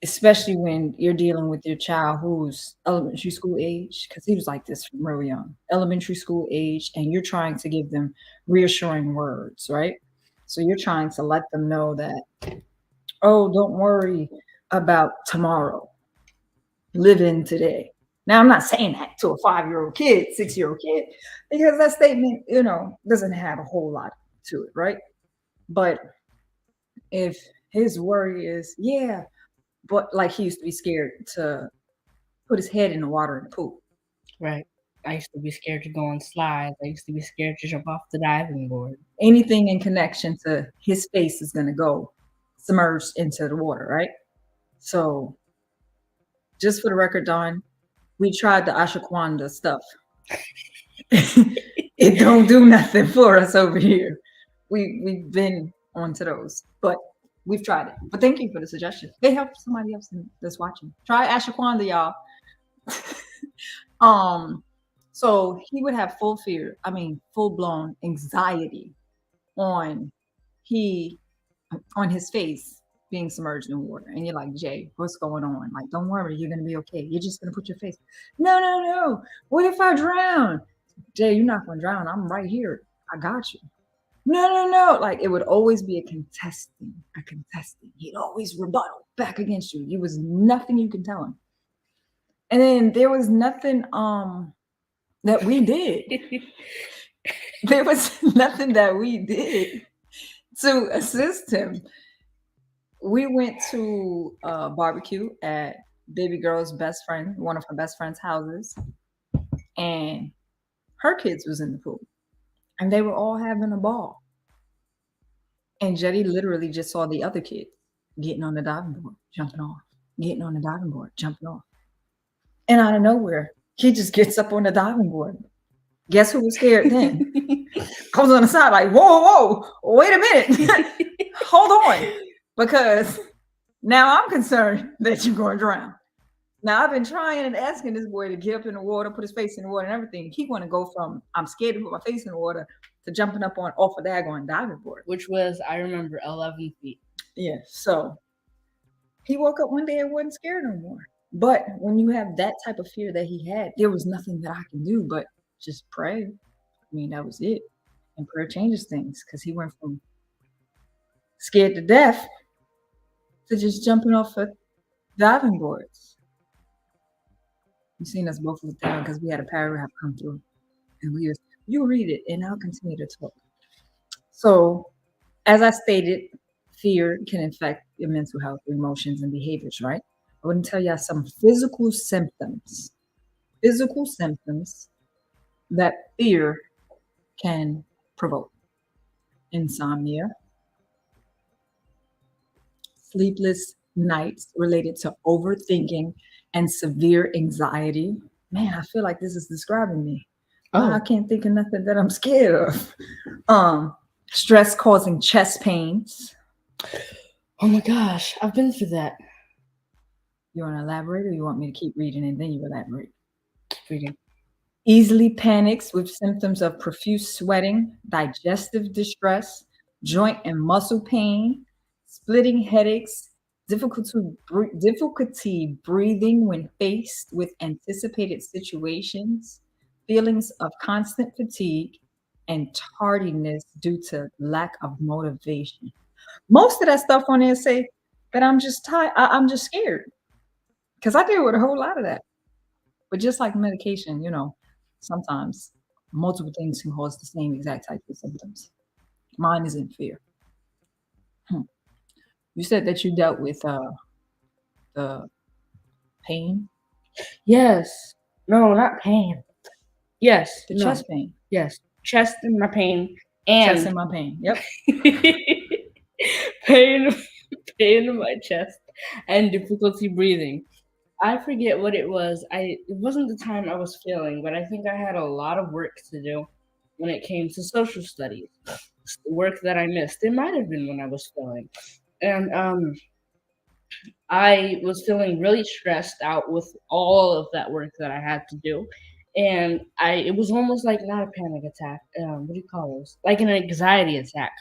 especially when you're dealing with your child who's elementary school age, because he was like this from real young, elementary school age, and you're trying to give them reassuring words, right? So you're trying to let them know that, oh, don't worry about tomorrow. Live in today. Now, I'm not saying that to a 5-year-old kid, 6-year-old kid, because that statement, doesn't have a whole lot to it, right? But if his worry is, yeah, but like he used to be scared to put his head in the water and poop. Right. I used to be scared to go on slides. I used to be scared to jump off the diving board. Anything in connection to his face is going to go submerged into the water, right? So just for the record, Dawn, we tried the ashwagandha stuff. It don't do nothing for us over here. We've been onto those, but we've tried it. But thank you for the suggestion. They help somebody else that's watching. Try ashwagandha, y'all. So he would have full fear. I mean, full blown anxiety on his face being submerged in water. And you're like, Jay, what's going on? Like, don't worry, you're gonna be okay. You're just gonna put your face. No. What if I drown? Jay, you're not gonna drown. I'm right here. I got you. No. Like, it would always be a contesting. He'd always rebuttal back against you. There was nothing you could tell him. And then there was nothing that we did. There was nothing that we did to assist him. We went to a barbecue at baby girl's best friend, one of her best friend's houses, and her kids was in the pool, and they were all having a ball. And Jetty literally just saw the other kids getting on the diving board, jumping off, getting on the diving board, jumping off. And out of nowhere, he just gets up on the diving board. Guess who was scared then? I was on the side like, whoa, wait a minute. Hold on. Because now I'm concerned that you're going to drown. Now I've been trying and asking this boy to get up in the water, put his face in the water and everything. He want to go from I'm scared to put my face in the water to jumping up on off of that going diving board. Which was, I remember, 11 feet. Yeah. So he woke up one day and wasn't scared no more. But when you have that type of fear that he had, there was nothing that I can do but just pray. I mean, that was it. And prayer changes things because he went from scared to death to just jumping off of diving boards. You've seen us both look down because we had a paragraph come through. And you read it and I'll continue to talk. So, as I stated, fear can affect your mental health, emotions, and behaviors, right? I want to tell you some physical symptoms that fear can provoke. Insomnia, sleepless nights related to overthinking and severe anxiety. Man, I feel like this is describing me. I can't think of nothing that I'm scared of. Stress causing chest pains. Oh my gosh, I've been through that. You want to elaborate, or you want me to keep reading and then you elaborate? Keep reading. Easily panics with symptoms of profuse sweating, digestive distress, joint and muscle pain, splitting headaches, difficulty breathing when faced with anticipated situations, feelings of constant fatigue, and tardiness due to lack of motivation. Most of that stuff on there say that I'm just tired. I'm just scared because I deal with a whole lot of that. But just like medication, sometimes multiple things can cause the same exact type of symptoms. Mine is in fear. You said that you dealt with the pain? Yes. No, not pain. Yes. The chest pain. Yes. Chest and my pain. And chest and my pain. Yep. pain in my chest and difficulty breathing. I forget what it was. It wasn't the time I was failing, but I think I had a lot of work to do when it came to social studies. Work that I missed. It might have been when I was failing. And I was feeling really stressed out with all of that work that I had to do. And it was almost like not a panic attack. What do you call those? Like an anxiety attack.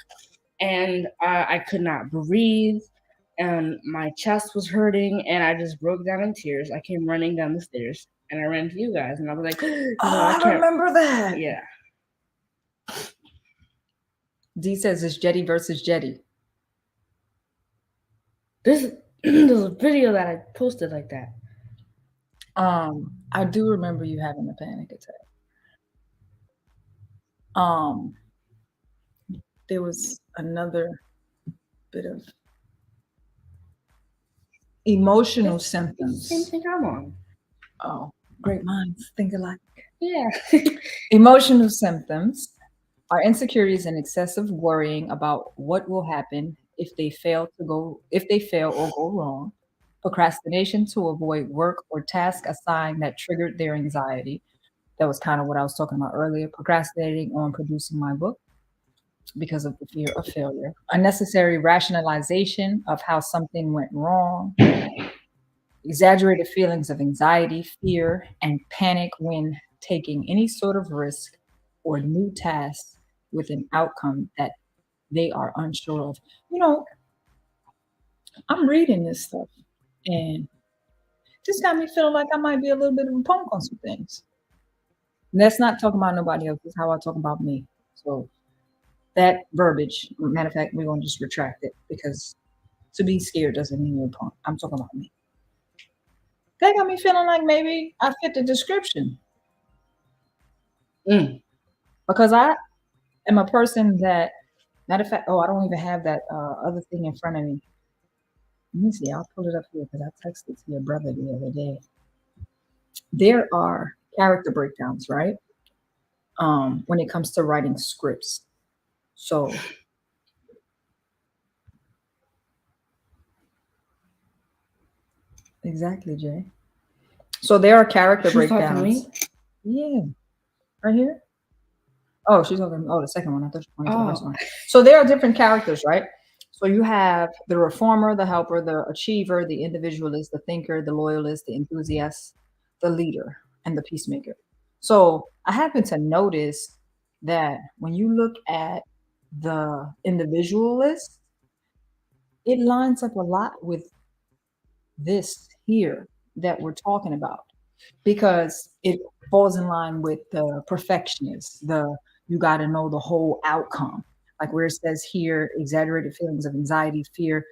And I could not breathe. And my chest was hurting, and I just broke down in tears. I came running down the stairs, and I ran to you guys, and I was like, I remember that. Yeah. D says it's Jetty versus Jetty. There's a video that I posted like that. I do remember you having a panic attack. There was another bit of emotional symptoms. Same thing I'm on. Oh, great minds think alike. Yeah. Emotional symptoms are insecurities and excessive worrying about what will happen if they fail or go wrong. Procrastination to avoid work or task assigned that triggered their anxiety. That was kind of what I was talking about earlier. Procrastinating on producing my book because of the fear of failure. Unnecessary rationalization of how something went wrong. Exaggerated feelings of anxiety, fear, and panic when taking any sort of risk or new task with an outcome that they are unsure of. I'm reading this stuff, and this got me feeling like I might be a little bit of a punk on some things. And that's not talking about nobody else. It's how I talk about me. So that verbiage, matter of fact, we're going to just retract it, because to be scared doesn't mean you're a punk. I'm talking about me. That got me feeling like maybe I fit the description. Because I am a person that, matter of fact, I don't even have that other thing in front of me. Let me see, I'll pull it up here because I texted to your brother the other day. There are character breakdowns, right? When it comes to writing scripts. So Exactly, Jay. So there are character She's talking to breakdowns. me? Yeah. Right here? Oh, she's talking. Oh, the second one. I thought she pointed to the first Oh. one. So there are different characters, right? So you have the reformer, the helper, the achiever, the individualist, the thinker, the loyalist, the enthusiast, the leader, and the peacemaker. So I happen to notice that when you look at the individualist, it lines up a lot with this here that we're talking about because it falls in line with the perfectionist, the you got to know the whole outcome. Like where it says here, exaggerated feelings of anxiety, fear,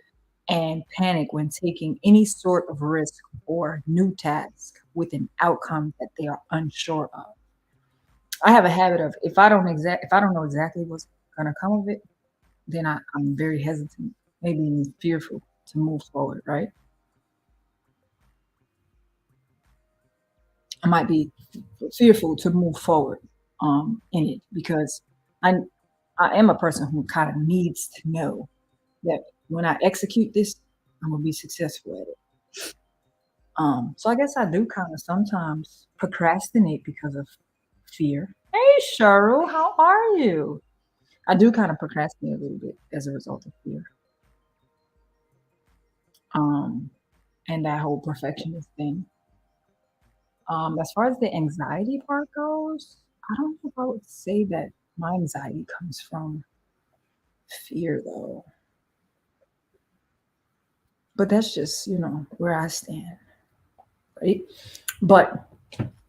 and panic when taking any sort of risk or new task with an outcome that they are unsure of. I have a habit of if I don't know exactly what's gonna come of it, then I'm very hesitant, maybe even fearful to move forward, right? I might be fearful to move forward in it because I I am a person who kind of needs to know that when I execute this, I'm gonna be successful at it. So I guess I do kind of sometimes procrastinate because of fear. Hey Cheryl, how are you? I do kind of procrastinate a little bit as a result of fear. Um, and that whole perfectionist thing. As far as the anxiety part goes, I don't know if I would say that my anxiety comes from fear though. But that's just, where I stand, right? But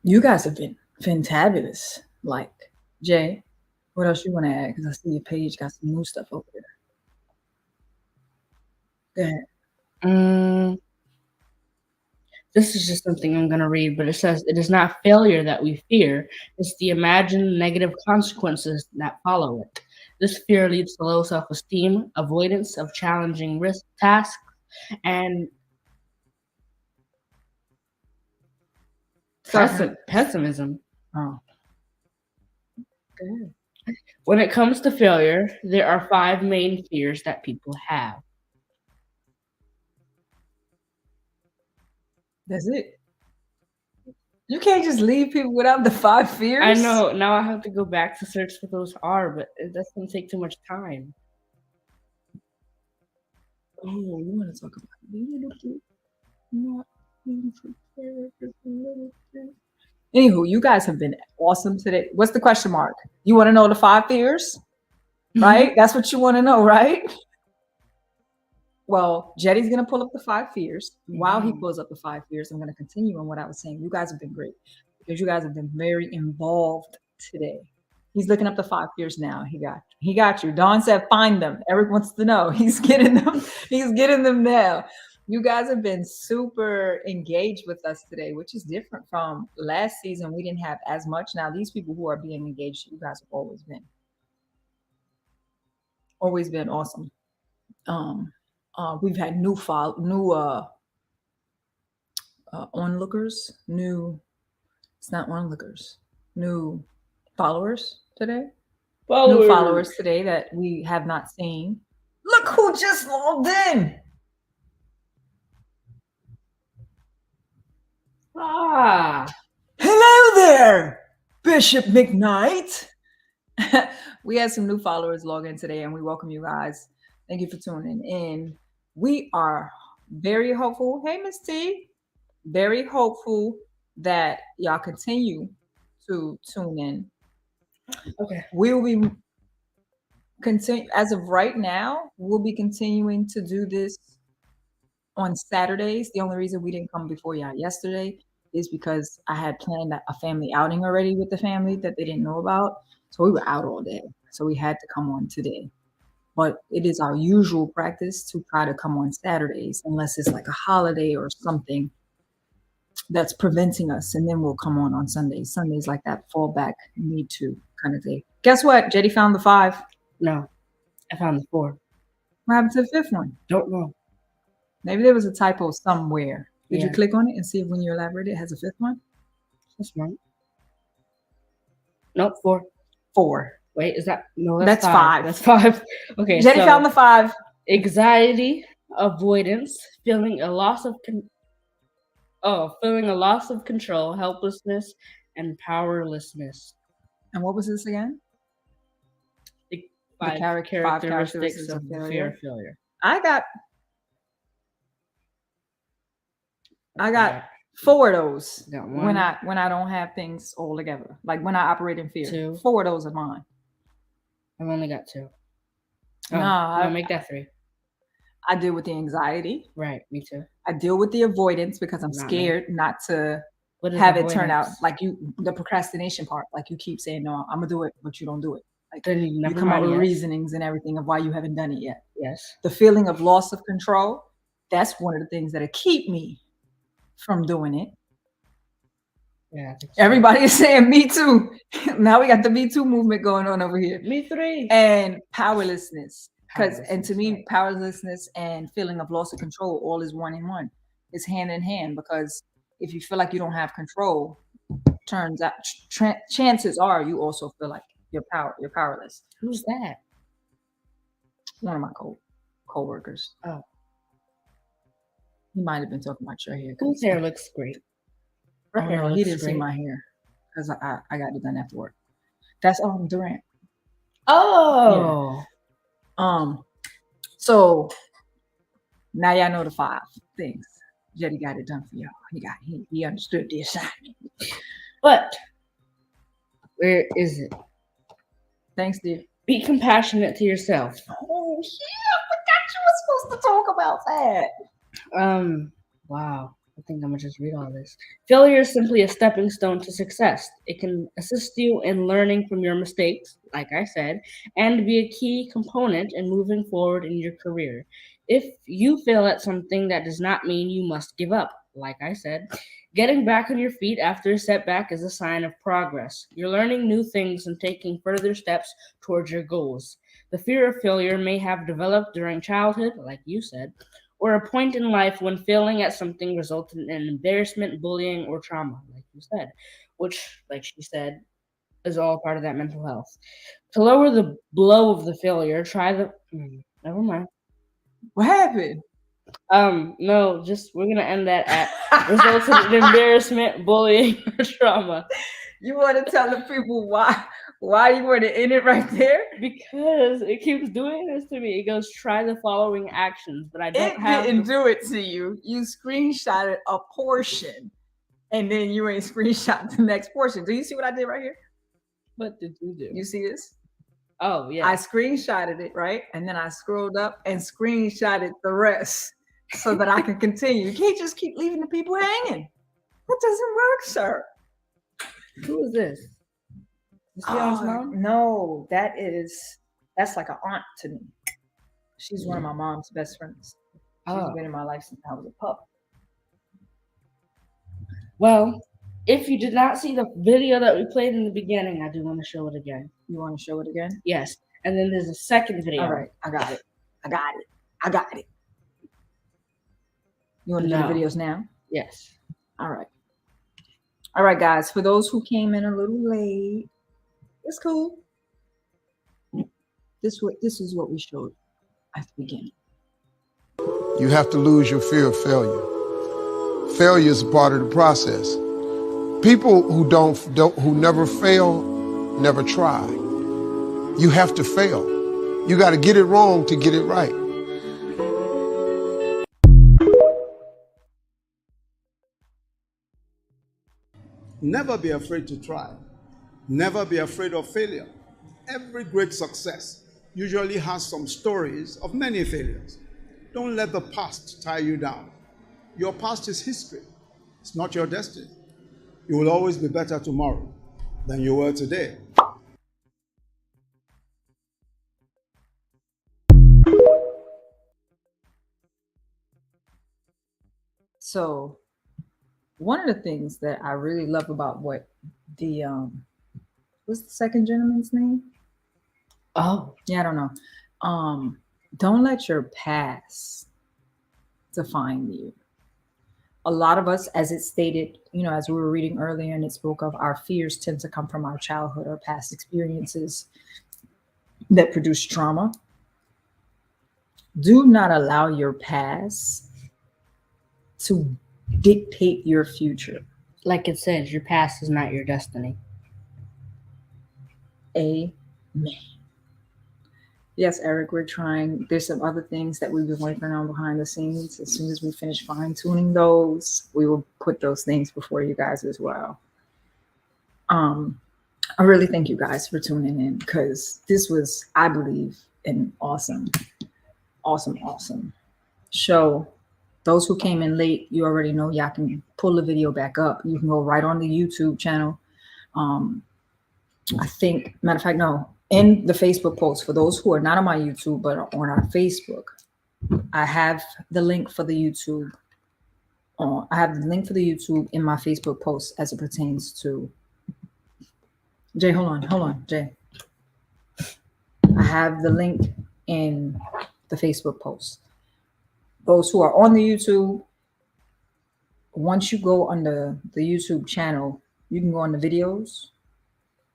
you guys have been fantabulous. Like, Jay, what else you want to add? Because I see your page got some new stuff over there. Go ahead. This is just something I'm going to read, but it says, it is not failure that we fear, it's the imagined negative consequences that follow it. This fear leads to low self-esteem, avoidance of challenging risk tasks, and pessimism. Oh. Go ahead. When it comes to failure, there are 5 main fears that people have. That's it. You can't just leave people without the 5 fears. I know. Now I have to go back to search what those are, but that's going to take too much time. Oh, you want to talk about not being prepared. Anywho, you guys have been awesome today. What's the question mark? You want to know the 5 fears? Right? That's what you want to know, right? Well, Jetty's going to pull up the 5 fears. While he pulls up the 5 fears, I'm going to continue on what I was saying. You guys have been great because you guys have been very involved today. He's looking up the 5 fears now. He got you. Dawn said, find them. Eric wants to know. He's getting them. He's getting them now. You guys have been super engaged with us today, which is different from last season. We didn't have as much. Now, these people who are being engaged, you guys have always been awesome. We've had new onlookers, it's not onlookers, new followers today. New followers today that we have not seen. Look who just logged in. Hello there, Bishop McKnight. We had some new followers log in today and we welcome you guys. Thank you for tuning in. We are very hopeful. Hey, Miss T. Very hopeful that y'all continue to tune in. Okay. We will be as of right now, we'll be continuing to do this on Saturdays. The only reason we didn't come before y'all yesterday is because I had planned a family outing already with the family that they didn't know about. So we were out all day. So we had to come on today. But it is our usual practice to try to come on Saturdays, unless it's like a holiday or something that's preventing us. And then we'll come on Sundays. Sundays like that fallback need to kind of day. Guess what? Jetty found the 5. No, I found the 4. What happened to the 5th one? Don't know. Maybe there was a typo somewhere. Did you click on it and see if when you elaborate it has a 5th one? That's right. Nope, 4. 4. Wait, is that no? That's 5. That's 5. Okay. Jetty found the 5. Anxiety, avoidance, feeling a loss of Oh, feeling a loss of control, helplessness, and powerlessness. And what was this again? The The five characteristics of the fear of failure. I got 4 of those Got when one. I don't have things all together. Like when I operate in fear. 2. 4 of those are mine. I've only got 2. No, make that 3. I deal with the anxiety. Right, me too. I deal with the avoidance because I'm Not me. scared not to What is have it turn out avoidance? like the procrastination part. Like you keep saying, no, I'm gonna do it, but you don't do it. Like Then you never come up mind, with yes. reasonings and everything of why you haven't done it yet. Yes. The feeling of loss of control, that's one of the things that'll keep me from doing it. Yeah. I think so. Everybody is saying me too. Now we got the Me Too movement going on over here. Me 3. And powerlessness. And to me, Right. powerlessness and feeling of loss of control all is one in one. It's hand in hand, because if you feel like you don't have control, turns out chances are you also feel like you're powerless. Who's that? One of my co-workers. Oh. He might have been talking about your hair. Whose hair looks great? Her Oh, hair no, he looks didn't see great. my hair because I got it done after work. That's Durant. Oh. So now y'all know the 5 things. Jetty got it done for y'all. He understood the assignment. But where is it? Thanks, dear. Be compassionate to yourself. Oh yeah, I forgot you were supposed to talk about that. Wow. I think I'm gonna just read all this. Failure is simply a stepping stone to success. It can assist you in learning from your mistakes, like I said, and be a key component in moving forward in your career. If you fail at something, that does not mean you must give up. Like I said, getting back on your feet after a setback is a sign of progress. You're learning new things and taking further steps towards your goals. The fear of failure may have developed during childhood, like you said, or a point in life when failing at something resulted in embarrassment, bullying, or trauma, like you said, which, like she said, is all part of that mental health. To lower the blow of the failure, try the. Never mind. What happened? No, just we're gonna end that at resulted in embarrassment, bullying, or trauma. You want to tell the people why you want to end it right there? Because it keeps doing this to me. It goes, try the following actions, but I don't have. It didn't do it to you. You screenshotted a portion, and then you ain't screenshot the next portion. Do you see what I did right here? What did you do? You see this? Oh yeah. I screenshotted it, right? And then I scrolled up and screenshotted the rest so that I can continue. You can't just keep leaving the people hanging. That doesn't work, sir. Who is this? Is she Aunt's mom? No, that's like an aunt to me. She's one of my mom's best friends. She's been in my life since I was a pup. Well, if you did not see the video that we played in the beginning, I do want to show it again. You want to show it again? Yes. And then there's a second video. All right, I got it. You want to do the videos now? Yes. All right, guys. For those who came in a little late, it's cool. This is what we showed at the beginning. You have to lose your fear of failure. Failure is a part of the process. People who never fail never try. You have to fail. You got to get it wrong to get it right. Never be afraid to try. Never be afraid of failure. Every great success usually has some stories of many failures. Don't let the past tie you down. Your past is history. It's not your destiny. You will always be better tomorrow than you were today. So one of the things that I really love about what the what's the second gentleman's name? Oh, yeah, I don't know. Don't let your past define you. A lot of us, as it stated, as we were reading earlier, and it spoke of, our fears tend to come from our childhood or past experiences that produce trauma. Do not allow your past to dictate your future. Like it says, your past is not your destiny. Amen. Yes, Eric, we're trying. There's some other things that we've been working on behind the scenes. As soon as we finish fine-tuning those, we will put those things before you guys as well. I really thank you guys for tuning in, because this was, I believe, an awesome show. Those who came in late, you already know y'all can pull the video back up. You can go right on the YouTube channel. I think, matter of fact, no, in the Facebook post, for those who are not on my YouTube but are on our Facebook, I have the link for the YouTube. I have the link for the YouTube in my Facebook post as it pertains to Jay. Hold on, Jay. I have the link in the Facebook post. Those who are on the YouTube, once you go on the YouTube channel, you can go on the videos.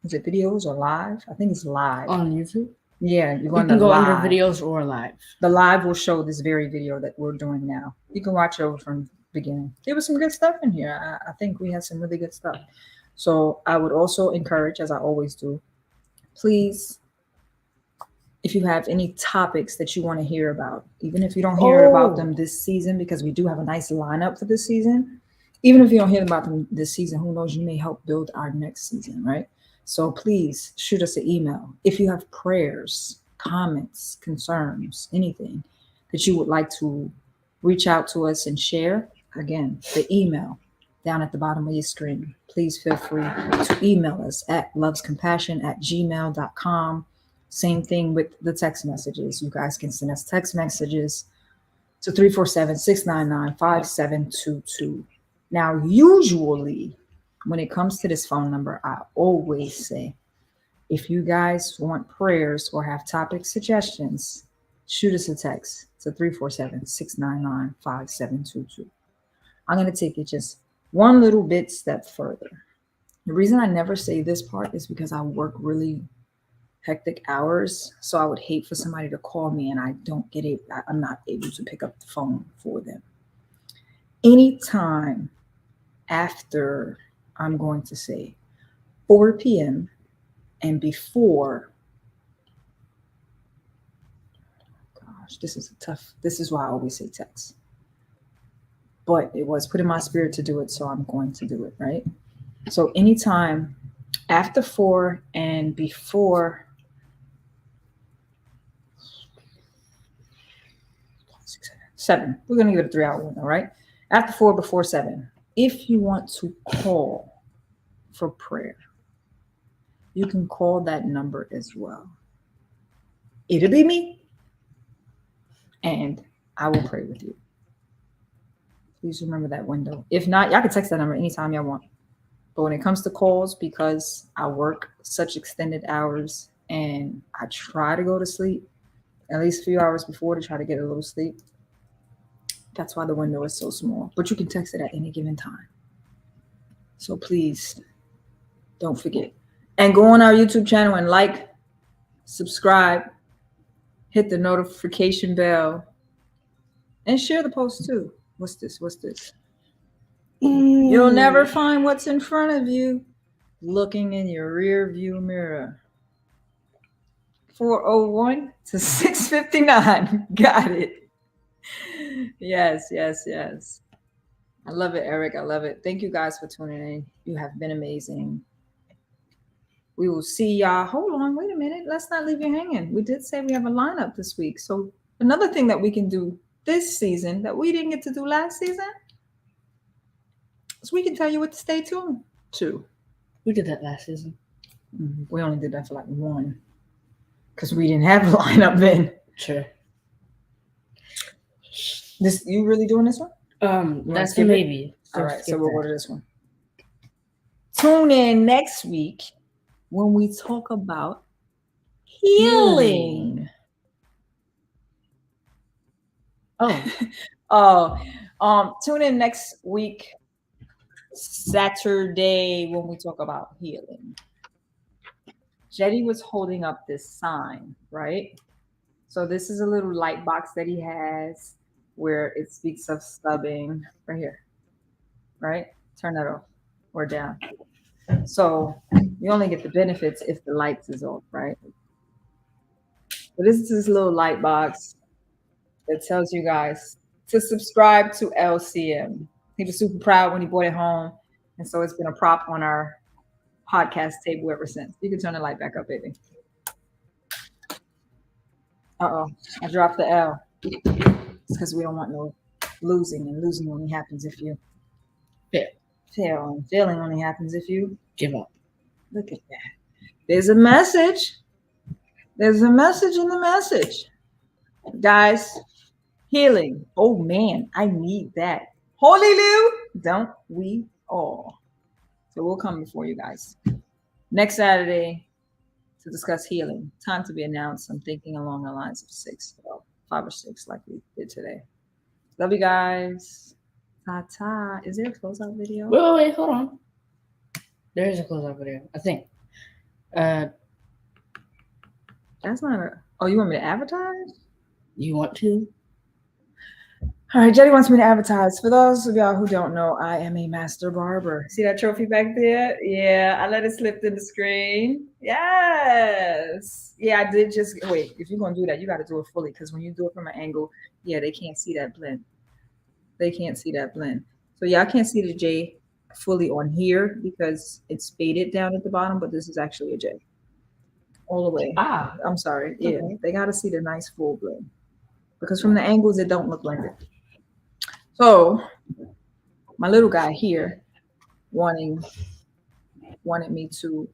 Is it videos or live? I think it's live. On YouTube? Yeah, you can go under videos or live. The live will show this very video that we're doing now. You can watch it over from the beginning. There was some good stuff in here. I think we had some really good stuff. So I would also encourage, as I always do, please, if you have any topics that you want to hear about, even if you don't hear about them this season, because we do have a nice lineup for this season, even if you don't hear about them this season, who knows, you may help build our next season, right? So please shoot us an email. If you have prayers, comments, concerns, anything that you would like to reach out to us and share, again, the email down at the bottom of your screen. Please feel free to email us at lovescompassion@gmail.com. Same thing with the text messages. You guys can send us text messages to 347-699-5722. Now, usually, when it comes to this phone number, I always say, if you guys want prayers or have topic suggestions, shoot us a text to 347-699-5722. I'm going to take it just one little bit step further. The reason I never say this part is because I work really hectic hours. So I would hate for somebody to call me and I don't get it. I'm not able to pick up the phone for them. Anytime after, I'm going to say 4 p.m. and before, gosh, this is why I always say text. But it was put in my spirit to do it, so I'm going to do it, right? So anytime after 4 and before 7, we're going to give it a 3-hour window, right? After 4, before 7. If you want to call for prayer, you can call that number as well. It'll be me, and I will pray with you. Please remember that window. If not, y'all can text that number anytime y'all want. But when it comes to calls, because I work such extended hours and I try to go to sleep at least a few hours before to try to get a little sleep, that's why the window is so small. But you can text it at any given time. So please don't forget. And go on our YouTube channel and like, subscribe, hit the notification bell, and share the post too. What's this? You'll never find what's in front of you looking in your rear view mirror. 401 to 659. Got it. Yes. I love it, Eric. I love it. Thank you guys for tuning in. You have been amazing. We will see y'all. Hold on. Wait a minute. Let's not leave you hanging. We did say we have a lineup this week. So another thing that we can do this season that we didn't get to do last season is we can tell you what to stay tuned to. We did that last season. We only did that for like 1 because we didn't have a lineup then. Sure. You really doing this one? That's a maybe. All right, so we'll go to this one. Tune in next week when we talk about healing. Tune in next week, Saturday, when we talk about healing. Jetty was holding up this sign, right? So this is a little light box that he has where it speaks of stubbing right here. right? Turn that off or down. So you only get the benefits if the lights is off, right? But this is this little light box that tells you guys to subscribe to LCM. He was super proud when he brought it home. And so it's been a prop on our podcast table ever since. You can turn the light back up, baby. Uh-oh, I dropped the L. It's because we don't want no losing, and losing only happens if you fail, and failing only happens if you Give up. look at that. There's a message. There's a message in the message. Guys, healing. Oh man, I need that. Holy Lou, don't we all? So we'll come before you guys next Saturday to discuss healing. Time to be announced. I'm thinking along the lines of 5 or 6, like we did today. Love you guys. Ta-ta. Is there a closeout video? Wait, hold on. There is a closeout video, I think. That's not a... Oh, you want me to advertise? You want to? All right, Jetty wants me to advertise. For those of y'all who don't know, I am a master barber. See that trophy back there? Yeah, I let it slip through the screen. Yes. Yeah, I did just... Wait, if you're going to do that, you got to do it fully, because when you do it from an angle, yeah, they can't see that blend. They can't see that blend. So y'all can't see the J fully on here because it's faded down at the bottom, but this is actually a J. All the way. Ah. I'm sorry. Yeah, Okay. they got to see the nice full blend. Because from the angles, it don't look like it. So my little guy here wanted me to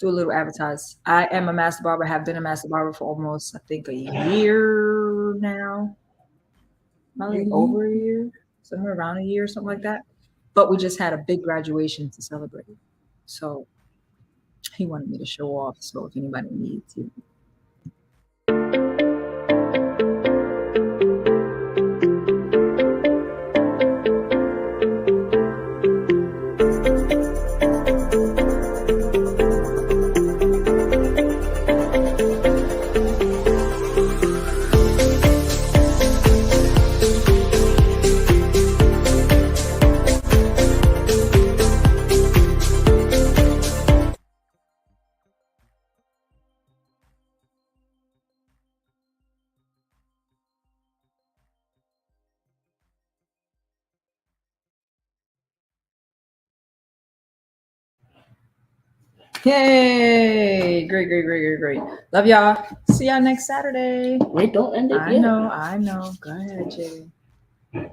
do a little advertise. I am a master barber, have been a master barber for almost, I think, a year now. Probably over a year, somewhere around a year, something like that. But we just had a big graduation to celebrate. So he wanted me to show off. So if anybody needs it. Yay! Great. Love y'all. See y'all next Saturday. Wait, don't end it I yet. know. Go ahead, Jay.